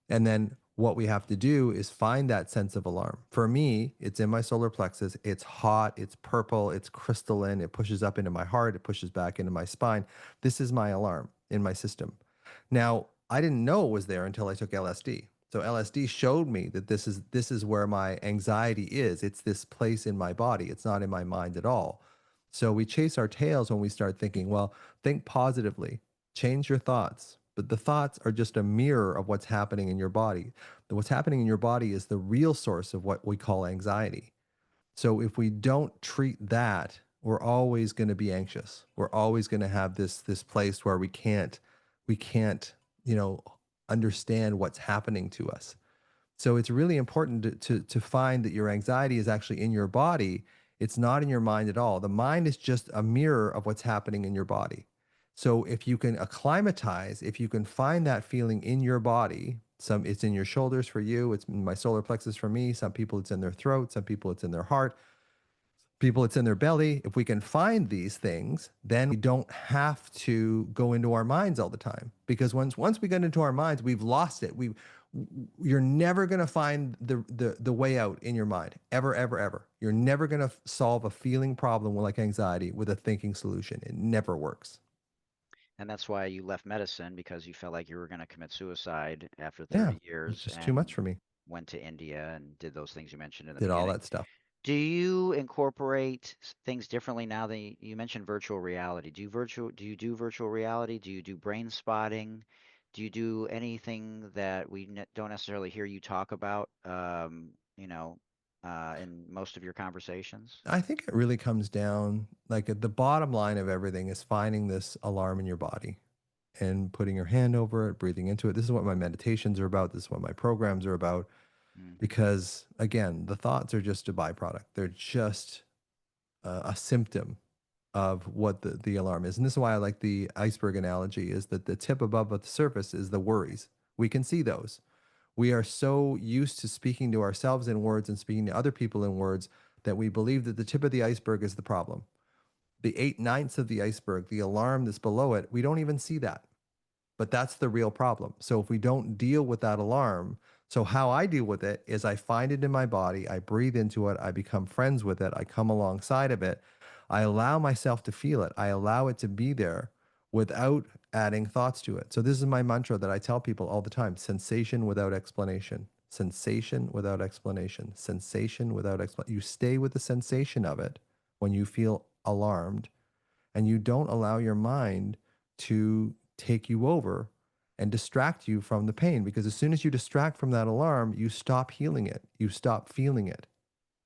Speaker 1: And then what we have to do is find that sense of alarm. For me, it's in my solar plexus. It's hot, it's purple, it's crystalline. It pushes up into my heart, it pushes back into my spine. This is my alarm in my system. Now, I didn't know it was there until I took LSD. So LSD showed me that this is where my anxiety is. It's this place in my body. It's not in my mind at all. So we chase our tails when we start thinking, well, think positively, change your thoughts. But the thoughts are just a mirror of what's happening in your body. What's happening in your body is the real source of what we call anxiety. So if we don't treat that, we're always going to be anxious. We're always going to have this place where we can't, you know, understand what's happening to us. So it's really important to find that your anxiety is actually in your body. It's not in your mind at all. The mind is just a mirror of what's happening in your body. So if you can acclimatize, if you can find that feeling in your body, some it's in your shoulders for you, it's in my solar plexus for me, some people it's in their throat, some people it's in their heart, people it's in their belly. If we can find these things, then we don't have to go into our minds all the time, because once we get into our minds, we've lost it. You're never going to find the way out in your mind, ever, ever, ever. You're never going to solve a feeling problem like anxiety with a thinking solution. It never works.
Speaker 3: And that's why you left medicine, because you felt like you were going to commit suicide after
Speaker 1: Yeah,
Speaker 3: 30
Speaker 1: it's
Speaker 3: years
Speaker 1: just too
Speaker 3: and
Speaker 1: much for me.
Speaker 3: went to India and did those things you mentioned in the
Speaker 1: Did all
Speaker 3: beginning.
Speaker 1: that stuff.
Speaker 3: Do you incorporate things differently now that you mentioned virtual reality? Do you do virtual reality? Do you do brain spotting? Do you do anything that we don't necessarily hear you talk about, in most of your conversations?
Speaker 1: I think it really comes down, like, at the bottom line of everything is finding this alarm in your body and putting your hand over it, breathing into it. This is what my meditations are about. This is what my programs are about.
Speaker 3: Mm.
Speaker 1: Because again, the thoughts are just a byproduct. They're just a symptom of what the alarm is. And this is why I like the iceberg analogy, is that the tip above the surface is the worries. We can see those. We are so used to speaking to ourselves in words and speaking to other people in words that we believe that the tip of the iceberg is the problem. The 8/9 of the iceberg, the alarm that's below it, we don't even see that. But that's the real problem. So if we don't deal with that alarm, so how I deal with it is I find it in my body, I breathe into it, I become friends with it, I come alongside of it, I allow myself to feel it, I allow it to be there without adding thoughts to it. So this is my mantra that I tell people all the time: sensation without explanation, sensation without explanation, sensation without explanation. You stay with the sensation of it when you feel alarmed, and you don't allow your mind to take you over and distract you from the pain, because as soon as you distract from that alarm, you stop healing it, you stop feeling it.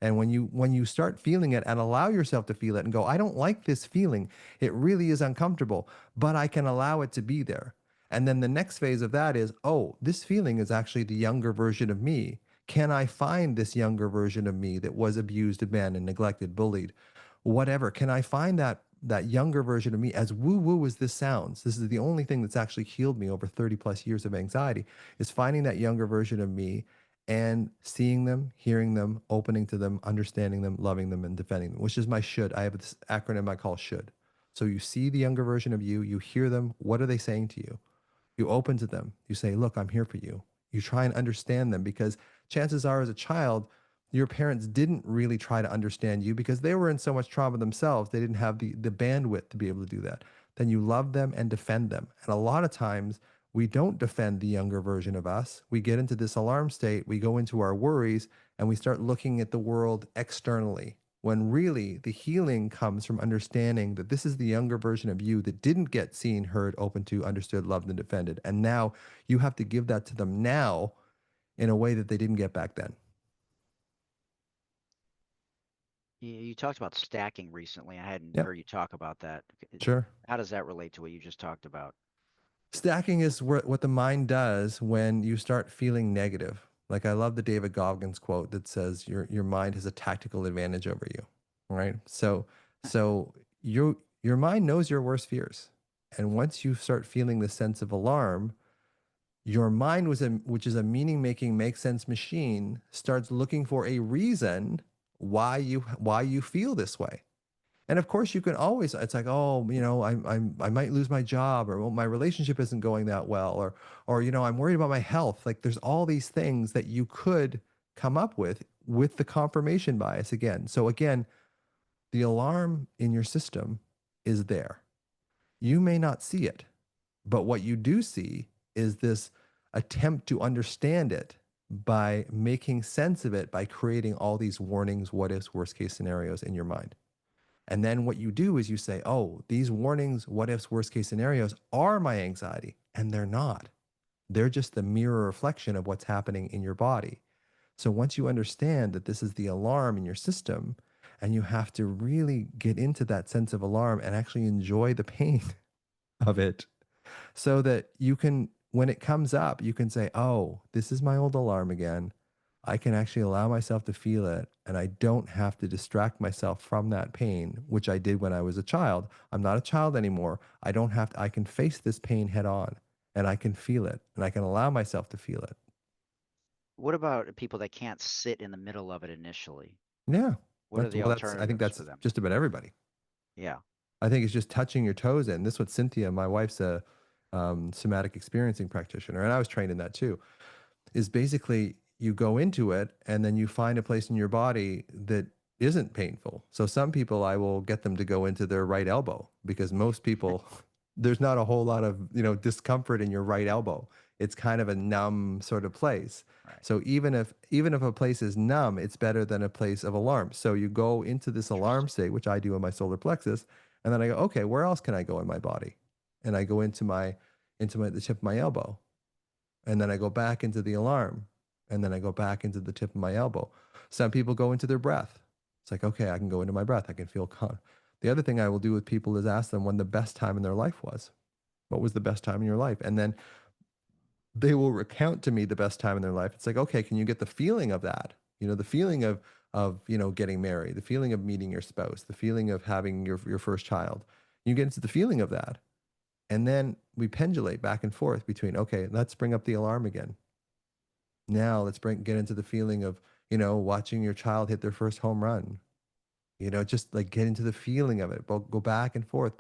Speaker 1: And when you start feeling it and allow yourself to feel it and go, I don't like this feeling, it really is uncomfortable, but I can allow it to be there. And then the next phase of that is, oh, this feeling is actually the younger version of me. Can I find this younger version of me that was abused, abandoned, neglected, bullied, whatever? Can I find that younger version of me? As woo woo as this sounds, this is the only thing that's actually healed me over 30 plus years of anxiety, is finding that younger version of me and seeing them, hearing them, opening to them, understanding them, loving them, and defending them, which is my should. I have this acronym I call should. So you see the younger version of you, you hear them. What are they saying to you? You open to them. You say, look, I'm here for you. You try and understand them, because chances are, as a child, your parents didn't really try to understand you because they were in so much trauma themselves. They didn't have the bandwidth to be able to do that. then you love them and defend them. And a lot of times we don't defend the younger version of us. We get into this alarm state, we go into our worries, and we start looking at the world externally, when really the healing comes from understanding that this is the younger version of you that didn't get seen, heard, open to, understood, loved, and defended. And now you have to give that to them now in a way that they didn't get back then.
Speaker 3: You talked about stacking recently. I hadn't
Speaker 1: Yep.
Speaker 3: heard you talk about that.
Speaker 1: Sure.
Speaker 3: How does that relate to what you just talked about?
Speaker 1: Stacking is what the mind does when you start feeling negative. Like I love the David Goggins quote that says your mind has a tactical advantage over you, right? So your mind knows your worst fears. And once you start feeling the sense of alarm, your mind which is a meaning-making, make sense machine, starts looking for a reason why you feel this way. And of course, you can always, it's like, oh, I might lose my job, or well, my relationship isn't going that well, or I'm worried about my health. Like there's all these things that you could come up with the confirmation bias again. So again, the alarm in your system is there. You may not see it, but what you do see is this attempt to understand it by making sense of it, by creating all these warnings, what ifs, worst case scenarios in your mind. And then what you do is you say, oh, these warnings, what ifs, worst case scenarios are my anxiety. And they're not. They're just the mirror reflection of what's happening in your body. So once you understand that this is the alarm in your system, and you have to really get into that sense of alarm and actually enjoy the pain of it, so that you can, when it comes up, you can say, oh, this is my old alarm again. I can actually allow myself to feel it, and I don't have to distract myself from that pain, which I did when I was a child. I'm not a child anymore. I don't have to, I can face this pain head on, and I can feel it, and I can allow myself to feel it.
Speaker 3: What about people that can't sit in the middle of it initially?
Speaker 1: Yeah.
Speaker 3: What are the
Speaker 1: I think
Speaker 3: alternatives
Speaker 1: that's
Speaker 3: for them?
Speaker 1: just about everybody.
Speaker 3: Yeah.
Speaker 1: I think it's just touching your toes in. This is what Cynthia, my wife's a somatic experiencing practitioner, and I was trained in that too, is basically you go into it and then you find a place in your body that isn't painful. So some people, I will get them to go into their right elbow, because most people, there's not a whole lot of, discomfort in your right elbow. It's kind of a numb sort of place.
Speaker 3: Right.
Speaker 1: So even if a place is numb, it's better than a place of alarm. So you go into this alarm state, which I do in my solar plexus, and then I go, okay, where else can I go in my body? And I go into the tip of my elbow. And then I go back into the alarm, and then I go back into the tip of my elbow. Some people go into their breath. It's like, okay, I can go into my breath. I can feel calm. The other thing I will do with people is ask them when the best time in their life was. What was the best time in your life? And then they will recount to me the best time in their life. It's like, okay, can you get the feeling of that? The feeling of getting married, the feeling of meeting your spouse, the feeling of having your first child. You get into the feeling of that. And then we pendulate back and forth between, okay, let's bring up the alarm again. Now let's get into the feeling of, watching your child hit their first home run. Just like get into the feeling of it. But go back and forth,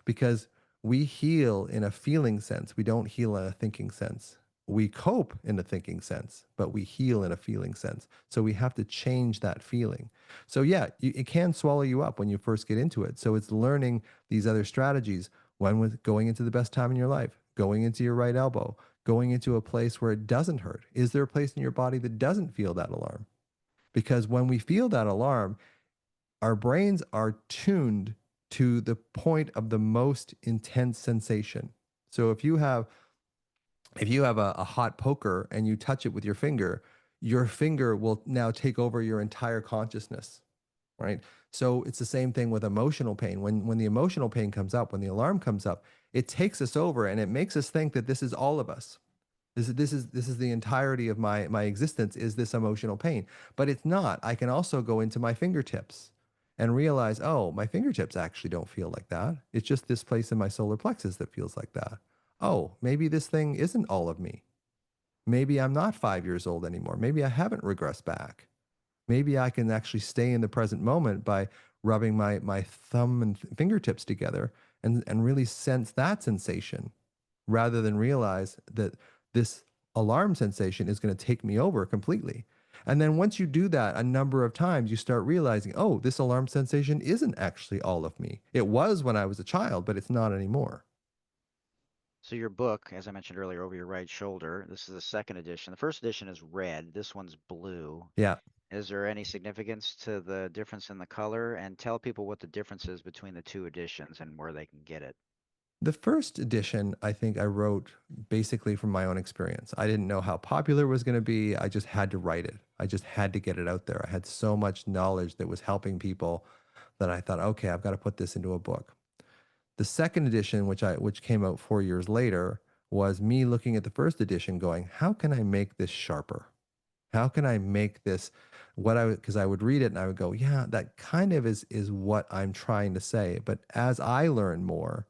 Speaker 1: because we heal in a feeling sense. We don't heal in a thinking sense. We cope in a thinking sense, but we heal in a feeling sense. So we have to change that feeling. So yeah, it can swallow you up when you first get into it. So it's learning these other strategies. One with going into the best time in your life, going into your right elbow, going into a place where it doesn't hurt. Is there a place in your body that doesn't feel that alarm? Because when we feel that alarm, our brains are tuned to the point of the most intense sensation. So if you have a hot poker and you touch it with your finger will now take over your entire consciousness, right? So it's the same thing with emotional pain. When the emotional pain comes up, when the alarm comes up, it takes us over and it makes us think that this is all of us. This is the entirety of my existence, is this emotional pain. But it's not. I can also go into my fingertips and realize, oh, my fingertips actually don't feel like that. It's just this place in my solar plexus that feels like that. Oh, maybe this thing isn't all of me. Maybe I'm not 5 years old anymore. Maybe I haven't regressed back. Maybe I can actually stay in the present moment by rubbing my thumb and fingertips together and really sense that sensation, rather than realize that this alarm sensation is going to take me over completely. And then once you do that a number of times, you start realizing, oh, this alarm sensation isn't actually all of me. It was when I was a child, but it's not anymore.
Speaker 3: So your book, as I mentioned earlier, Over Your Right Shoulder, this is the second edition. The first edition is red. This one's blue.
Speaker 1: Yeah.
Speaker 3: Is there any significance to the difference in the color? And tell people what the difference is between the two editions and where they can get it.
Speaker 1: The first edition, I think I wrote basically from my own experience. I didn't know how popular it was going to be. I just had to write it. I just had to get it out there. I had so much knowledge that was helping people that I thought, okay, I've got to put this into a book. The second edition, which came out 4 years later, was me looking at the first edition going, how can I make this sharper? How can I make this because I would read it and I would go, yeah, that kind of is what I'm trying to say. But as I learned more,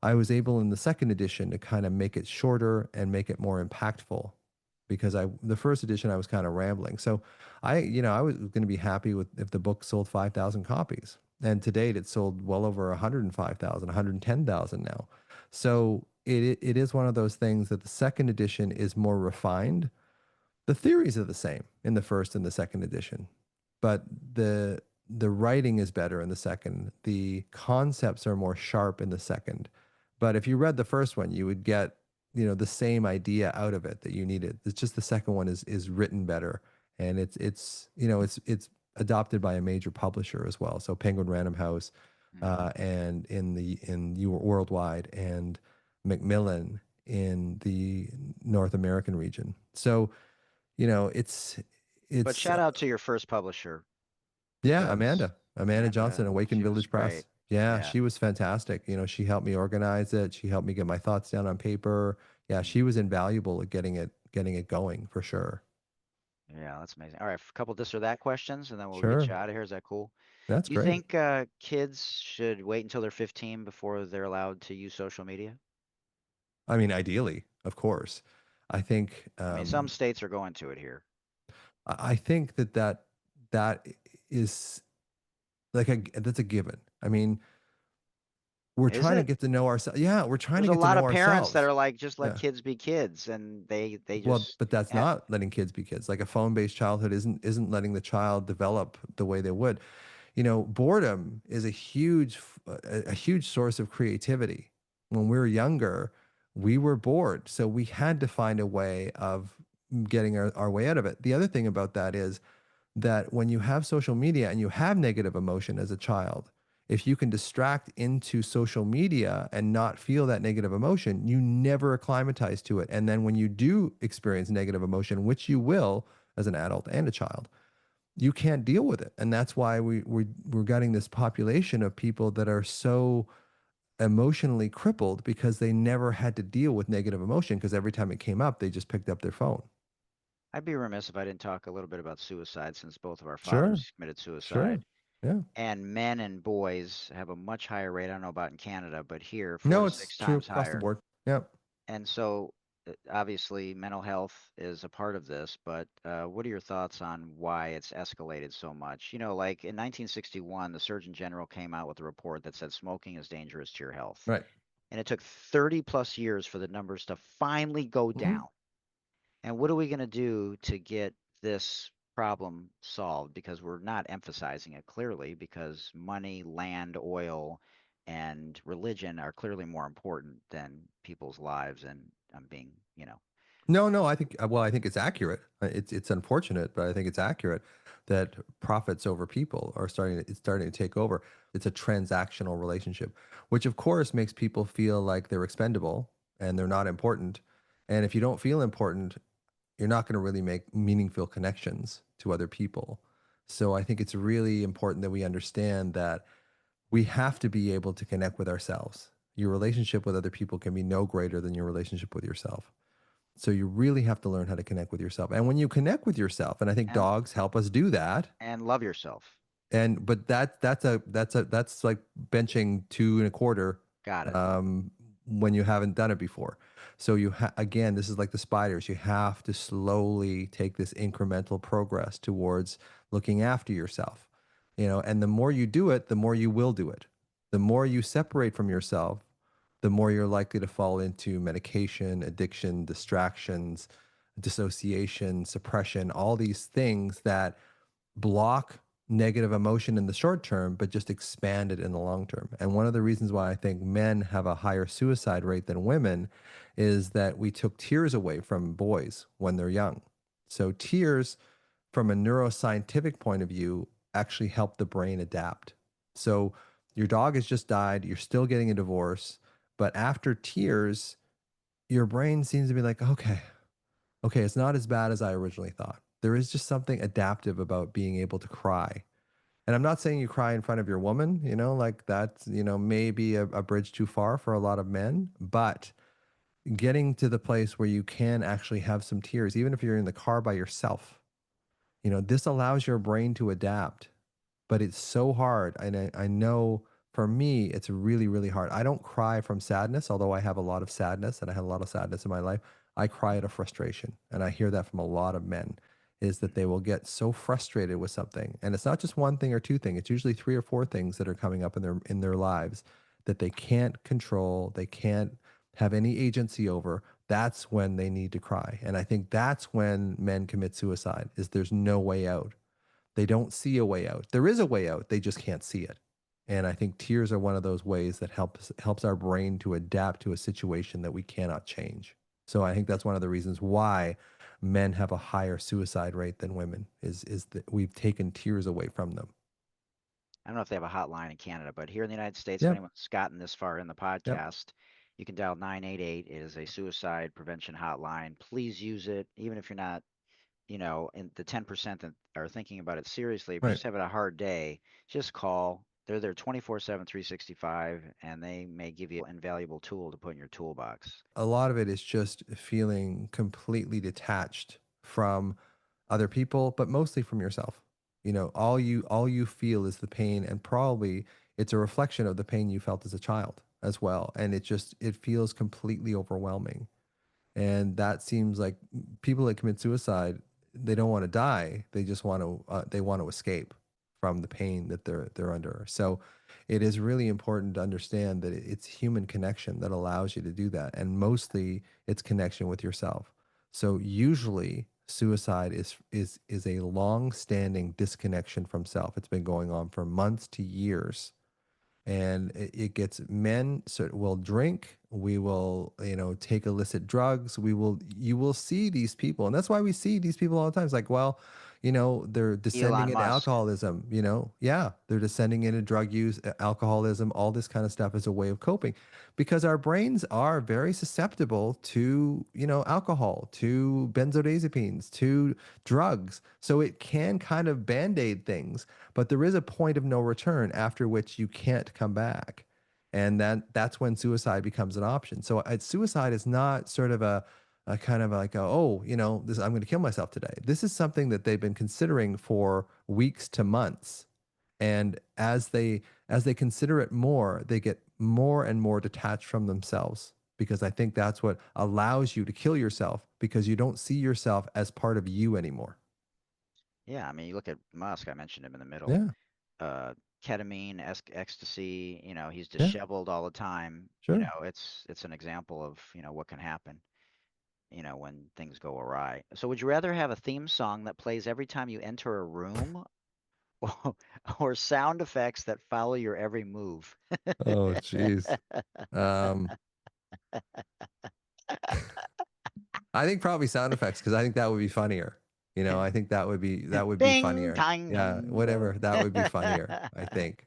Speaker 1: I was able in the second edition to kind of make it shorter and make it more impactful because the first edition I was kind of rambling. So I was going to be happy with if the book sold 5,000 copies. And to date, it's sold well over 105,000, 110,000 now. So it is one of those things that the second edition is more refined. The theories are the same in the first and the second edition, but the writing is better in the second. The concepts are more sharp in the second. But if you read the first one, you would get, the same idea out of it that you needed. It's just the second one is written better, and it's adopted by a major publisher as well. So Penguin Random House, and in worldwide, and Macmillan in the North American region. So, it's.
Speaker 3: But shout out to your first publisher.
Speaker 1: Yeah, Amanda Johnson, Awaken
Speaker 3: she was
Speaker 1: Village Press.
Speaker 3: great.
Speaker 1: Yeah,
Speaker 3: Yeah.
Speaker 1: she was fantastic. She helped me organize it. She helped me get my thoughts down on paper. Yeah, she was invaluable at getting it going for sure.
Speaker 3: Yeah, that's amazing. All right, a couple this or that questions, and then we'll
Speaker 1: Sure.
Speaker 3: get you out of here. Is that cool?
Speaker 1: That's
Speaker 3: Do you
Speaker 1: great.
Speaker 3: think kids should wait until they're 15 before they're allowed to use social media?
Speaker 1: I mean, ideally, of course. I think
Speaker 3: I mean, some states are going to it here.
Speaker 1: I think that is that's a given. I mean, we're
Speaker 3: Is
Speaker 1: trying to
Speaker 3: it?
Speaker 1: get to know ourselves. Yeah, we're trying
Speaker 3: There's
Speaker 1: to
Speaker 3: a
Speaker 1: get to
Speaker 3: lot
Speaker 1: know
Speaker 3: of parents
Speaker 1: ourselves.
Speaker 3: that are like, just let
Speaker 1: Yeah.
Speaker 3: kids be kids, and they
Speaker 1: Well,
Speaker 3: just
Speaker 1: but that's not letting kids be kids. Like a phone-based childhood isn't letting the child develop the way they would. Boredom is a huge source of creativity. When we were younger, we were bored, so we had to find a way of getting our way out of it. The other thing about that is that when you have social media and you have negative emotion as a child, if you can distract into social media and not feel that negative emotion, you never acclimatize to it. And then when you do experience negative emotion, which you will as an adult and a child, you can't deal with it. And that's why we're getting this population of people that are so emotionally crippled because they never had to deal with negative emotion because every time it came up, they just picked up their phone.
Speaker 3: I'd be remiss if I didn't talk a little bit about suicide, since both of our
Speaker 1: Sure.
Speaker 3: fathers committed suicide.
Speaker 1: Yeah.
Speaker 3: And men and boys have a much higher rate. I don't know about in Canada, but here, 4
Speaker 1: No,
Speaker 3: to
Speaker 1: it's
Speaker 3: 6
Speaker 1: true
Speaker 3: times
Speaker 1: across the
Speaker 3: higher.
Speaker 1: board. Yeah.
Speaker 3: And so, obviously, mental health is a part of this. But what are your thoughts on why it's escalated so much? Like in 1961, the Surgeon General came out with a report that said smoking is dangerous to your health.
Speaker 1: Right.
Speaker 3: And it took 30 plus years for the numbers to finally go down. And what are we going to do to get this problem solved? Because we're not emphasizing it clearly, because money, land, oil, and religion are clearly more important than people's lives. And I'm being,
Speaker 1: No, I think it's accurate. It's unfortunate, but I think it's accurate that profits over people are starting to take over. It's a transactional relationship, which of course makes people feel like they're expendable and they're not important. And if you don't feel important, you're not going to really make meaningful connections to other people. So I think it's really important that we understand that we have to be able to connect with ourselves. Your relationship with other people can be no greater than your relationship with yourself. So you really have to learn how to connect with yourself. And when you connect with yourself, and I think dogs help us do that.
Speaker 3: And love yourself.
Speaker 1: But that's like benching 2 1/4.
Speaker 3: Got it.
Speaker 1: When you haven't done it before. So again, this is like the spiders. You have to slowly take this incremental progress towards looking after yourself. And the more you do it, the more you will do it. The more you separate from yourself, the more you're likely to fall into medication, addiction, distractions, dissociation, suppression, all these things that block negative emotion in the short term, but just expand it in the long term. And one of the reasons why I think men have a higher suicide rate than women is that we took tears away from boys when they're young. So tears, from a neuroscientific point of view, actually help the brain adapt. So your dog has just died, you're still getting a divorce, but after tears, your brain seems to be like, okay, it's not as bad as I originally thought. There is just something adaptive about being able to cry. And I'm not saying you cry in front of your woman, like that's, maybe a bridge too far for a lot of men, but getting to the place where you can actually have some tears, even if you're in the car by yourself, this allows your brain to adapt. But it's so hard. And I know for me, it's really, really hard. I don't cry from sadness, although I have a lot of sadness and I had a lot of sadness in my life. I cry out of frustration. And I hear that from a lot of men, is that they will get so frustrated with something. And it's not just one thing or two things. It's usually three or four things that are coming up in their lives that they can't control, they can't have any agency over. That's when they need to cry. And I think that's when men commit suicide, is there's no way out. They don't see a way out. There is a way out. They just can't see it. And I think tears are one of those ways that helps our brain to adapt to a situation that we cannot change. So I think that's one of the reasons why men have a higher suicide rate than women is that we've taken tears away from them.
Speaker 3: I don't know if they have a hotline in Canada, but here in the United States,
Speaker 1: Yep.
Speaker 3: if anyone's gotten this far in the podcast, you can dial 988. It is a suicide prevention hotline. Please use it, even if you're not, in the 10% that are thinking about it seriously, but
Speaker 1: Right.
Speaker 3: just having a hard day, just call. They're there 24/7, 365, and they may give you an invaluable tool to put in your toolbox.
Speaker 1: A lot of it is just feeling completely detached from other people, but mostly from yourself. All you feel is the pain, and probably it's a reflection of the pain you felt as a child as well. And it feels completely overwhelming. And that seems like people that commit suicide, they don't want to die. They just want to escape from the pain that they're under. So it is really important to understand that it's human connection that allows you to do that. And mostly it's connection with yourself. So usually suicide is a long-standing disconnection from self. It's been going on for months to years. And it gets men, so we'll drink, we will take illicit drugs, you will see these people, and that's why we see these people all the time. It's like, well, they're descending
Speaker 3: Elon
Speaker 1: into
Speaker 3: Musk.
Speaker 1: alcoholism, they're descending into drug use, alcoholism, all this kind of stuff as a way of coping, because our brains are very susceptible to alcohol, to benzodiazepines, to drugs. So it can kind of band-aid things, but there is a point of no return after which you can't come back. And that's when suicide becomes an option. So suicide is not sort of a kind of like, this, I'm going to kill myself today. This is something that they've been considering for weeks to months. And as they consider it more, they get more and more detached from themselves, because I think that's what allows you to kill yourself, because you don't see yourself as part of you anymore.
Speaker 3: Yeah, I mean, you look at Musk, I mentioned him in the middle.
Speaker 1: Yeah.
Speaker 3: Ketamine, ecstasy, he's
Speaker 1: Yeah.
Speaker 3: disheveled all the time.
Speaker 1: Sure.
Speaker 3: It's an example of, what can happen, when things go awry. So would you rather have a theme song that plays every time you enter a room or sound effects that follow your every move?
Speaker 1: Oh, geez. I think probably sound effects, because I think that would be funnier. I think that would be
Speaker 3: Ding,
Speaker 1: funnier.
Speaker 3: dang,
Speaker 1: Yeah,
Speaker 3: ding.
Speaker 1: whatever. That would be funnier, I think.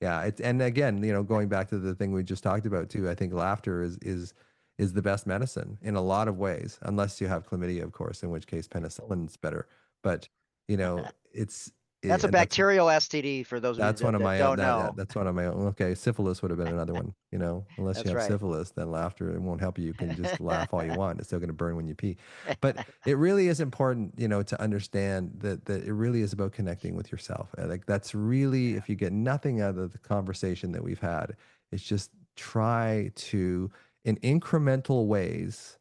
Speaker 1: Yeah, and again, going back to the thing we just talked about too, I think laughter is the best medicine in a lot of ways, unless you have chlamydia, of course, in which case penicillin's better. But
Speaker 3: That's a
Speaker 1: and
Speaker 3: bacterial STD for those of you
Speaker 1: that's one of
Speaker 3: that
Speaker 1: my
Speaker 3: don't
Speaker 1: yeah,
Speaker 3: know.
Speaker 1: that's one of my own. Okay, syphilis would have been another one. Unless you
Speaker 3: That's
Speaker 1: have
Speaker 3: right.
Speaker 1: syphilis, then laughter, it won't help you. You can just laugh all you want. It's still going to burn when you pee. But it really is important, to understand that it really is about connecting with yourself. And like that's really, if you get nothing out of the conversation that we've had, it's just try to, in incremental ways,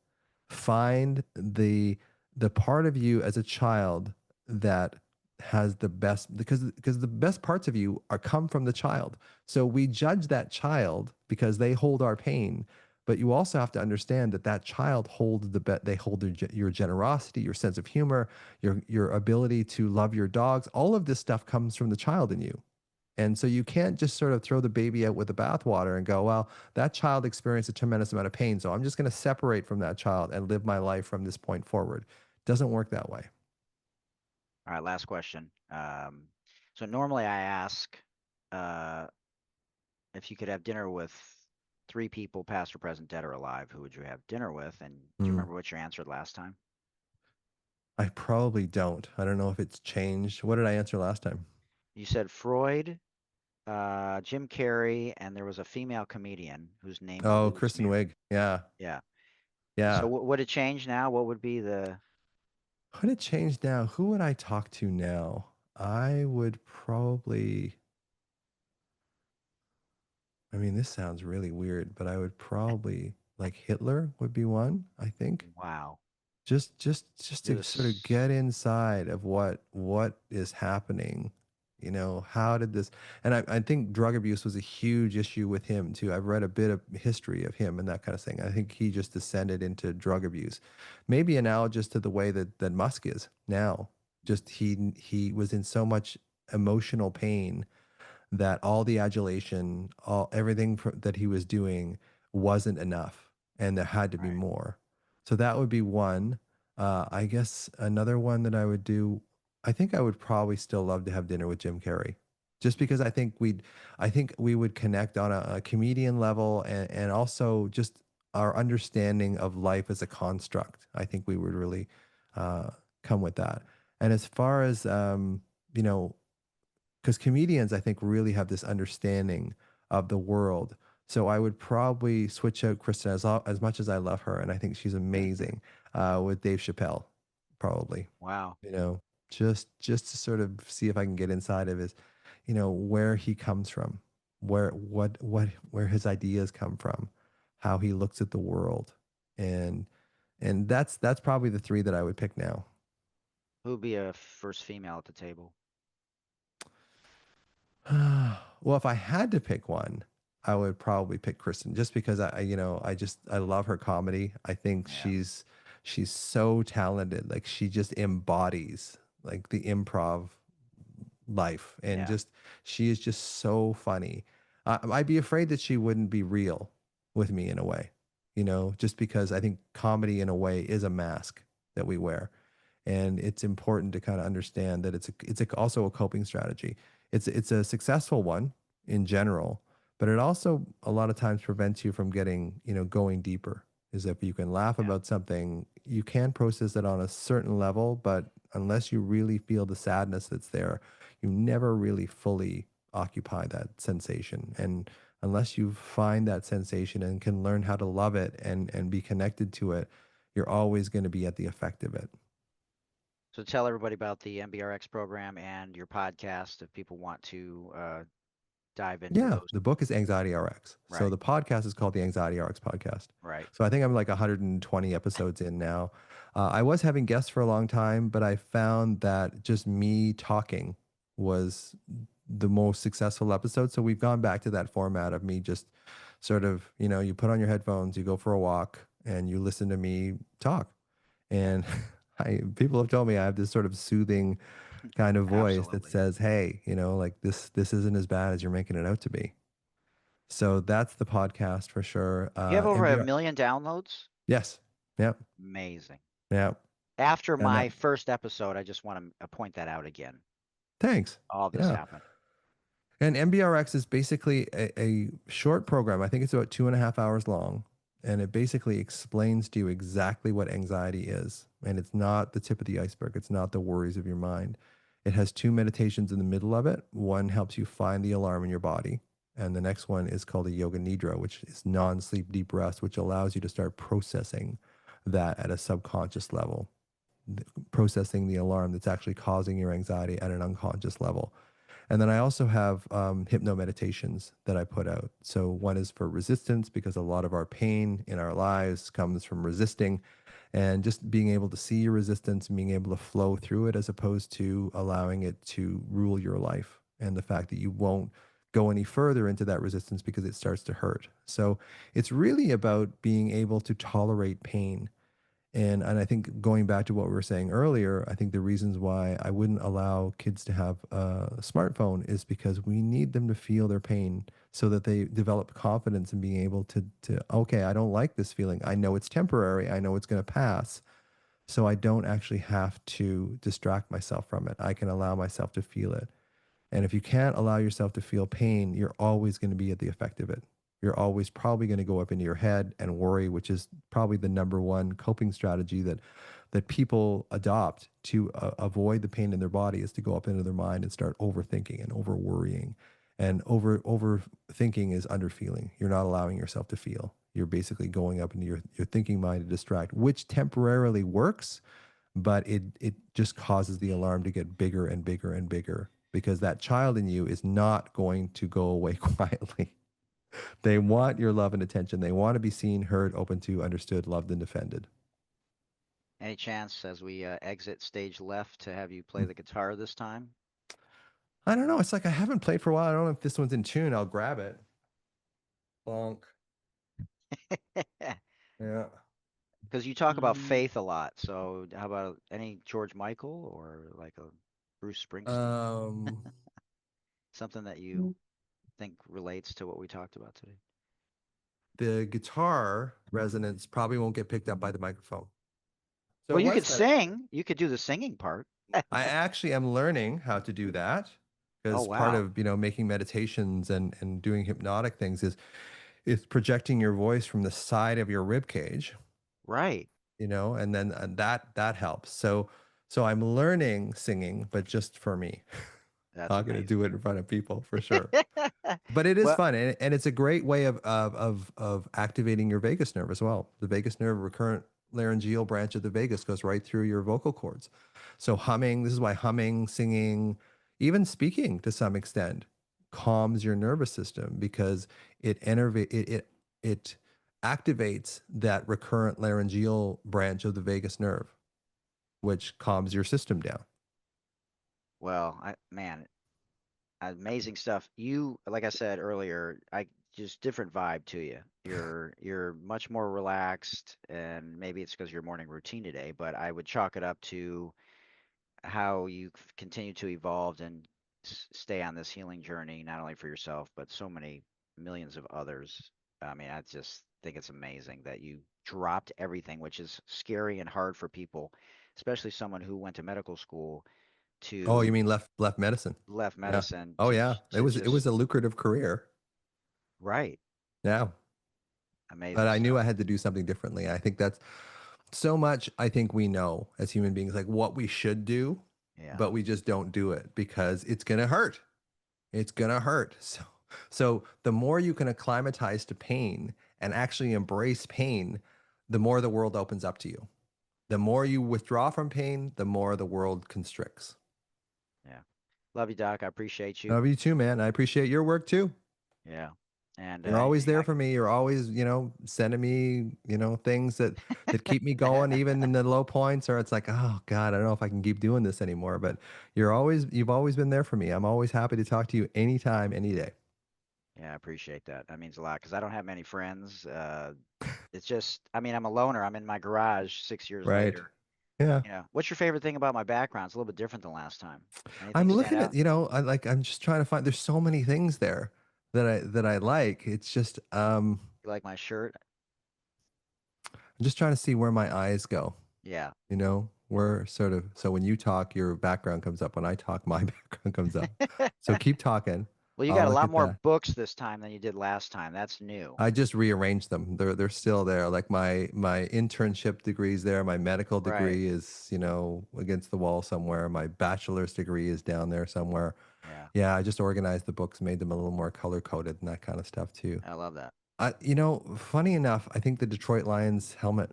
Speaker 1: find the part of you as a child that has the best, because the best parts of you come from the child. So we judge that child because they hold our pain, But you also have to understand that that child holds they hold your generosity, your sense of humor, your ability to love your dogs. All of this stuff comes from the child in you. And so you can't just sort of throw the baby out with the bathwater and go, well, that child experienced a tremendous amount of pain, so I'm just going to separate from that child and live my life from this point forward. It doesn't work that way.
Speaker 3: All right, last question. So normally I ask if you could have dinner with 3 people, past or present, dead or alive, who would you have dinner with? And do you remember what you answered last time?
Speaker 1: I probably don't. I don't know if it's changed. What did I answer last time?
Speaker 3: You said Freud, Jim Carrey, and there was a female comedian whose name
Speaker 1: Oh,
Speaker 3: eludes
Speaker 1: Kristen
Speaker 3: me.
Speaker 1: Wiig. Yeah.
Speaker 3: Yeah.
Speaker 1: Yeah.
Speaker 3: So would it change now? What would be the?
Speaker 1: Would it change now? Who would I talk to now? I would probably, I mean, this sounds really weird, but I would probably like Hitler would be one, I think.
Speaker 3: Wow.
Speaker 1: Just
Speaker 3: Do
Speaker 1: to sort of
Speaker 3: this.
Speaker 1: get inside of what is happening. How did this, and I think drug abuse was a huge issue with him too. I've read a bit of history of him and that kind of thing. I think he just descended into drug abuse, maybe analogous to the way that Musk is now. Just he was in so much emotional pain that all the adulation, everything that he was doing wasn't enough, and there had to be
Speaker 3: Right.
Speaker 1: more. So that would be one. I guess another one that I would do. I think I would probably still love to have dinner with Jim Carrey, just because I think we would connect on a comedian level, and also just our understanding of life as a construct. I think we would really come with that. And as far as you know, because comedians, I think, really have this understanding of the world. So I would probably switch out Kristen as much as I love her, and I think she's amazing, with Dave Chappelle, probably.
Speaker 3: Wow.
Speaker 1: Just to sort of see if I can get inside of his, where he comes from, where his ideas come from, how he looks at the world, and that's probably the 3 that I would pick now.
Speaker 3: Who would be a first female at the table?
Speaker 1: Well, if I had to pick one, I would probably pick Kristen, just because I love her comedy. I think
Speaker 3: Yeah.
Speaker 1: she's so talented. Like, she just embodies like the improv life, and
Speaker 3: Yeah.
Speaker 1: she is just so funny. I'd be afraid that she wouldn't be real with me in a way, just because I think comedy in a way is a mask that we wear. And it's important to kind of understand that also a coping strategy. It's a successful one in general, but it also a lot of times prevents you from getting, going deeper. Is if you can laugh
Speaker 3: Yeah.
Speaker 1: about something, you can process it on a certain level, but unless you really feel the sadness that's there, you never really fully occupy that sensation. And unless you find that sensation and can learn how to love it and be connected to it, you're always going to be at the effect of it.
Speaker 3: So tell everybody about the MBRX program and your podcast if people want to dive into
Speaker 1: Yeah,
Speaker 3: those.
Speaker 1: the book is Anxiety RX. So
Speaker 3: Right.
Speaker 1: the podcast is called the Anxiety RX Podcast.
Speaker 3: Right.
Speaker 1: So I think I'm like 120 episodes in now. I was having guests for a long time, but I found that just me talking was the most successful episode. So we've gone back to that format of me just sort of, you put on your headphones, you go for a walk, and you listen to me talk. And people have told me I have this sort of soothing kind of voice that
Speaker 3: Absolutely.
Speaker 1: says, hey, like this isn't as bad as you're making it out to be. So that's the podcast for sure.
Speaker 3: You have over 1
Speaker 1: MBR
Speaker 3: million downloads?
Speaker 1: Yes. Yep.
Speaker 3: Amazing.
Speaker 1: Yep.
Speaker 3: After
Speaker 1: And
Speaker 3: my first episode, I just want to point that out again.
Speaker 1: thanks.
Speaker 3: All this
Speaker 1: Yeah.
Speaker 3: happened.
Speaker 1: And MBRX is basically a short program. I think it's about 2.5 hours long. And it basically explains to you exactly what anxiety is. And it's not the tip of the iceberg. It's not the worries of your mind. It has 2 meditations in the middle of it. One helps you find the alarm in your body. And the next one is called a yoga nidra, which is non-sleep deep rest, which allows you to start processing that at a subconscious level, processing the alarm that's actually causing your anxiety at an unconscious level. And then I also have hypno meditations that I put out. So one is for resistance, because a lot of our pain in our lives comes from resisting, and just being able to see your resistance and being able to flow through it, as opposed to allowing it to rule your life. And the fact that you won't go any further into that resistance because it starts to hurt. So it's really about being able to tolerate pain. And I think going back to what we were saying earlier, I think the reasons why I wouldn't allow kids to have a smartphone is because we need them to feel their pain so that they develop confidence in being able to okay, I don't like this feeling. I know it's temporary. I know it's going to pass. So I don't actually have to distract myself from it. I can allow myself to feel it. And if you can't allow yourself to feel pain, you're always going to be at the effect of it. You're always probably going to go up into your head and worry, which is probably the number one coping strategy that people adopt to avoid the pain in their body, is to go up into their mind and start overthinking and over worrying. And overthinking is underfeeling. You're not allowing yourself to feel. You're basically going up into your thinking mind to distract, which temporarily works, but it just causes the alarm to get bigger and bigger and bigger, because that child in you is not going to go away quietly. They want your love and attention. They want to be seen, heard, open to, understood, loved, and defended.
Speaker 3: Any chance as we exit stage left to have you play the guitar this time?
Speaker 1: I don't know. It's like I haven't played for a while. I don't know if this one's in tune. I'll grab it. Bonk. Yeah.
Speaker 3: Because you talk about faith a lot. So how about any George Michael or like a Bruce Springsteen? Something that you think relates to what we talked about today?
Speaker 1: The guitar resonance probably won't get picked up by the microphone. So
Speaker 3: Well, you could
Speaker 1: once that-
Speaker 3: sing. You could do the singing part.
Speaker 1: I actually am learning how to do that, because
Speaker 3: Oh,
Speaker 1: part
Speaker 3: wow.
Speaker 1: of, making meditations and doing hypnotic things is projecting your voice from the side of your rib cage,
Speaker 3: Right.
Speaker 1: and then that helps. So I'm learning singing, but just for me.
Speaker 3: That's
Speaker 1: Not going to do it in front of people for sure.
Speaker 3: amazing.
Speaker 1: But it is
Speaker 3: Well,
Speaker 1: fun, and it's a great way of activating your vagus nerve as well. The vagus nerve, recurrent laryngeal branch of the vagus, goes right through your vocal cords. So humming, this is why humming, singing, even speaking to some extent calms your nervous system, because it activates that recurrent laryngeal branch of the vagus nerve, which calms your system down.
Speaker 3: well, man, amazing stuff. You, like I said earlier, just different vibe to you. You're much more relaxed, and maybe it's because your morning routine today, but I would chalk it up to how you continue to evolve and stay on this healing journey, not only for yourself, but so many millions of others. I mean, I just think it's amazing that you dropped everything, which is scary and hard for people, especially someone who went to medical school
Speaker 1: Oh, you
Speaker 3: to
Speaker 1: mean left medicine?
Speaker 3: left
Speaker 1: Yeah.
Speaker 3: medicine
Speaker 1: Oh yeah. It
Speaker 3: to
Speaker 1: was
Speaker 3: just
Speaker 1: a lucrative career.
Speaker 3: right.
Speaker 1: Yeah. But
Speaker 3: Amazing
Speaker 1: I knew
Speaker 3: stuff.
Speaker 1: I had to do something differently. I think that's so much. I think we know as human beings, like what we should do,
Speaker 3: Yeah.
Speaker 1: but we just don't do it because it's going to hurt. It's going to hurt. So the more you can acclimatize to pain and actually embrace pain, the more the world opens up to you. The more you withdraw from pain, the more the world constricts.
Speaker 3: Yeah. Love you, Doc. I appreciate you.
Speaker 1: Love you too, man. I appreciate your work too.
Speaker 3: Yeah. And
Speaker 1: You're always
Speaker 3: anything
Speaker 1: there
Speaker 3: I
Speaker 1: for me. You're always, sending me, things that keep me going, even in the low points, or it's like, oh God, I don't know if I can keep doing this anymore. But you've always been there for me. I'm always happy to talk to you anytime, any day.
Speaker 3: Yeah, I appreciate that. That means a lot because I don't have many friends. It's just, I mean, I'm a loner. I'm in my garage 6 years
Speaker 1: Right.
Speaker 3: later.
Speaker 1: Yeah.
Speaker 3: What's your favorite thing about my background? It's a little bit different than last time. Anything
Speaker 1: I'm
Speaker 3: stand
Speaker 1: looking
Speaker 3: out?
Speaker 1: at, I'm just trying to find, there's so many things there that I like. It's just,
Speaker 3: You like my shirt?
Speaker 1: I'm just trying to see where my eyes go,
Speaker 3: Yeah.
Speaker 1: where sort of, so when you talk, your background comes up. When I talk, my background comes up. So keep talking.
Speaker 3: Well, you
Speaker 1: I'll
Speaker 3: got a
Speaker 1: look
Speaker 3: lot
Speaker 1: at
Speaker 3: more
Speaker 1: that.
Speaker 3: books this time than you did last time. That's new.
Speaker 1: I just rearranged them. They're still there. Like my internship degree's there. My medical
Speaker 3: Right.
Speaker 1: degree is, against the wall somewhere. My bachelor's degree is down there somewhere.
Speaker 3: Yeah.
Speaker 1: Yeah, I just organized the books, made them a little more color coded and that kind of stuff too.
Speaker 3: I love that.
Speaker 1: Funny enough, I think the Detroit Lions helmet.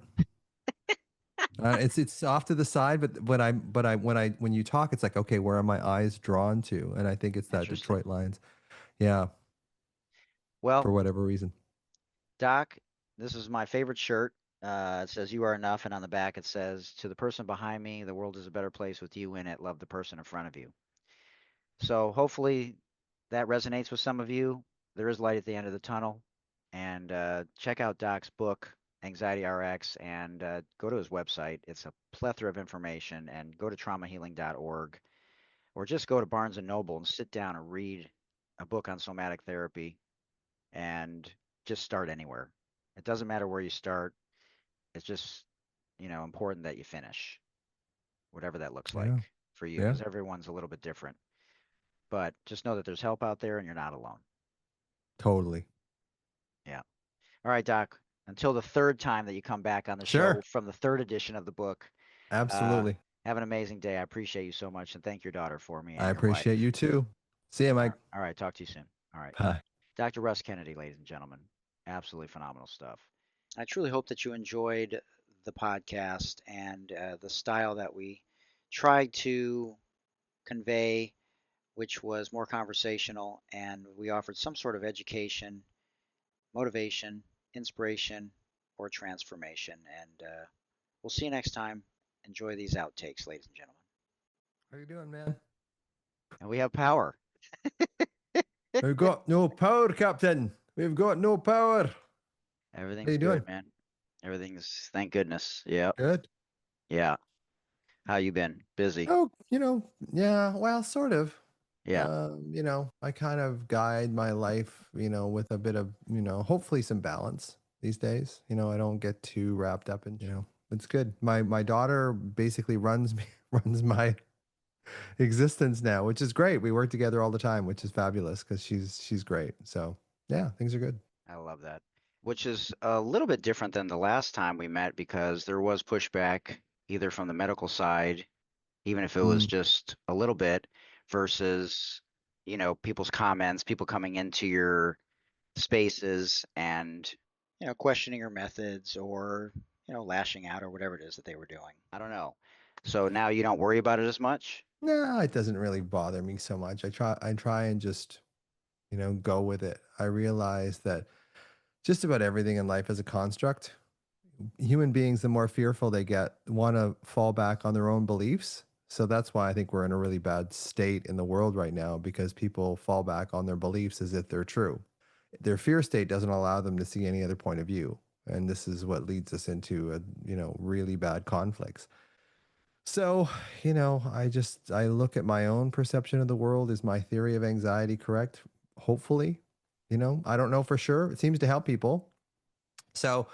Speaker 1: It's off to the side, but when you talk, it's like, okay, where are my eyes drawn to? And I think it's that
Speaker 3: Interesting.
Speaker 1: Detroit Lions. Yeah,
Speaker 3: Well,
Speaker 1: for whatever reason.
Speaker 3: Doc, this is my favorite shirt. It says "You are enough," and on the back it says, "To the person behind me, the world is a better place with you in it. Love the person in front of you." So hopefully that resonates with some of you, there is light at the end of the tunnel. And check out Doc's book, Anxiety RX, and go to his website. It's a plethora of information. And go to traumahealing.org, or just go to Barnes and Noble and sit down and read a book on somatic therapy, and just start anywhere. It doesn't matter where you start. It's just, important that you finish, whatever that looks like
Speaker 1: Yeah.
Speaker 3: for you,
Speaker 1: Yeah.
Speaker 3: because everyone's a little bit different. But just know that there's help out there and you're not alone.
Speaker 1: Totally.
Speaker 3: Yeah. All right, Doc. Until the third time that you come back on the show
Speaker 1: Sure.
Speaker 3: from the third edition of the book,
Speaker 1: Absolutely.
Speaker 3: have an amazing day. I appreciate you so much, and thank your daughter for me and
Speaker 1: I
Speaker 3: your wife.
Speaker 1: appreciate you too. See you, Mike.
Speaker 3: All right. Talk to you soon. All right.
Speaker 1: Bye.
Speaker 3: Dr. Russ Kennedy, ladies and gentlemen. Absolutely phenomenal stuff. I truly hope that you enjoyed the podcast and the style that we tried to convey, which was more conversational, and we offered some sort of education, motivation, inspiration, or transformation. And we'll see you next time. Enjoy these outtakes, ladies and gentlemen.
Speaker 1: How you doing, man?
Speaker 3: And we have power.
Speaker 1: We've got no power, Captain. We've got no power.
Speaker 3: Everything's
Speaker 1: How you
Speaker 3: good,
Speaker 1: doing?
Speaker 3: man. Everything's, thank goodness. Yeah.
Speaker 1: Good.
Speaker 3: Yeah. How you been? Busy?
Speaker 1: Oh, yeah, well, sort of.
Speaker 3: Yeah.
Speaker 1: I kind of guide my life, with a bit of, hopefully some balance these days. I don't get too wrapped up in, it's good. My daughter basically runs my existence now, which is great. We work together all the time, which is fabulous because she's great. So yeah, things are good.
Speaker 3: I love that. Which is a little bit different than the last time we met, because there was pushback either from the medical side, even if it was just a little bit, versus, people's comments, people coming into your spaces and, questioning your methods, or, lashing out, or whatever it is that they were doing. I don't know. So now you don't worry about it as much?
Speaker 1: No, it doesn't really bother me so much. I try and just, go with it. I realize that just about everything in life is a construct. Human beings, the more fearful they get, want to fall back on their own beliefs. So that's why I think we're in a really bad state in the world right now, because people fall back on their beliefs as if they're true. Their fear state doesn't allow them to see any other point of view. And this is what leads us into really bad conflicts. So, I look at my own perception of the world. Is my theory of anxiety correct? Hopefully, I don't know for sure. It seems to help people. So,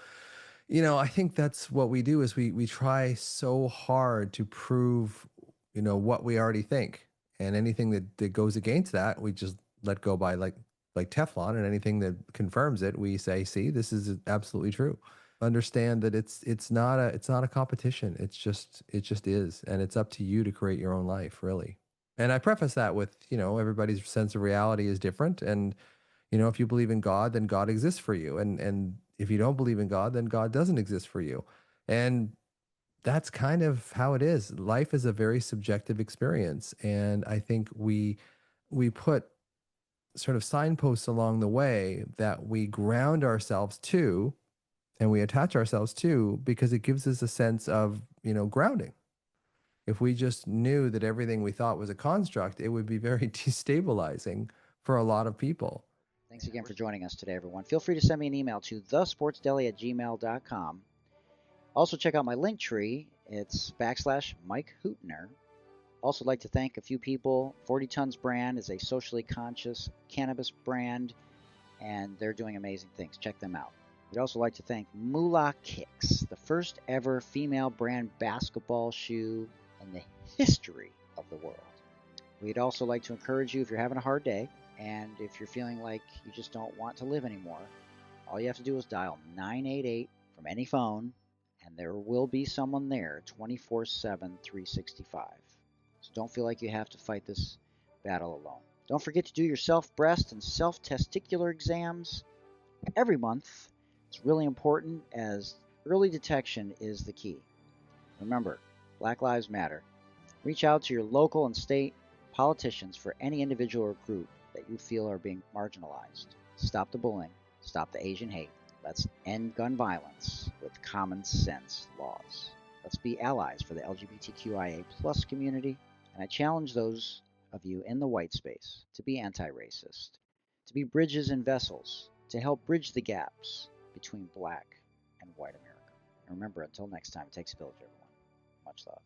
Speaker 1: I think that's what we do, is we try so hard to prove, what we already think. And anything that goes against that, we just let go by like Teflon, and anything that confirms it, we say, see, this is absolutely true. Understand that it's not a competition. It just is. And it's up to you to create your own life, really. And I preface that with, everybody's sense of reality is different. And, if you believe in God, then God exists for you. And if you don't believe in God, then God doesn't exist for you. And that's kind of how it is. Life is a very subjective experience. And I think we put sort of signposts along the way that we ground ourselves to, and we attach ourselves to, because it gives us a sense of, grounding. If we just knew that everything we thought was a construct, it would be very destabilizing for a lot of people.
Speaker 3: Thanks again for joining us today, everyone. Feel free to send me an email to thesportsdeli@gmail.com. Also, check out my link tree. It's /Mike Hootner. Also, like to thank a few people. 40 Tons Brand is a socially conscious cannabis brand, and they're doing amazing things. Check them out. We'd also like to thank Moolah Kicks, the first ever female brand basketball shoe in the history of the world. We'd also like to encourage you, if you're having a hard day, and if you're feeling like you just don't want to live anymore, all you have to do is dial 988 from any phone, and there will be someone there 24/7, 365. So don't feel like you have to fight this battle alone. Don't forget to do your self-breast and self-testicular exams every month. It's really important, as early detection is the key. Remember, Black Lives Matter. Reach out to your local and state politicians for any individual or group that you feel are being marginalized. Stop the bullying. Stop the Asian hate. Let's end gun violence with common sense laws. Let's be allies for the LGBTQIA+ community. And I challenge those of you in the white space to be anti-racist, to be bridges and vessels, to help bridge the gaps between black and white America. And remember, until next time, it takes a village, everyone. Much love.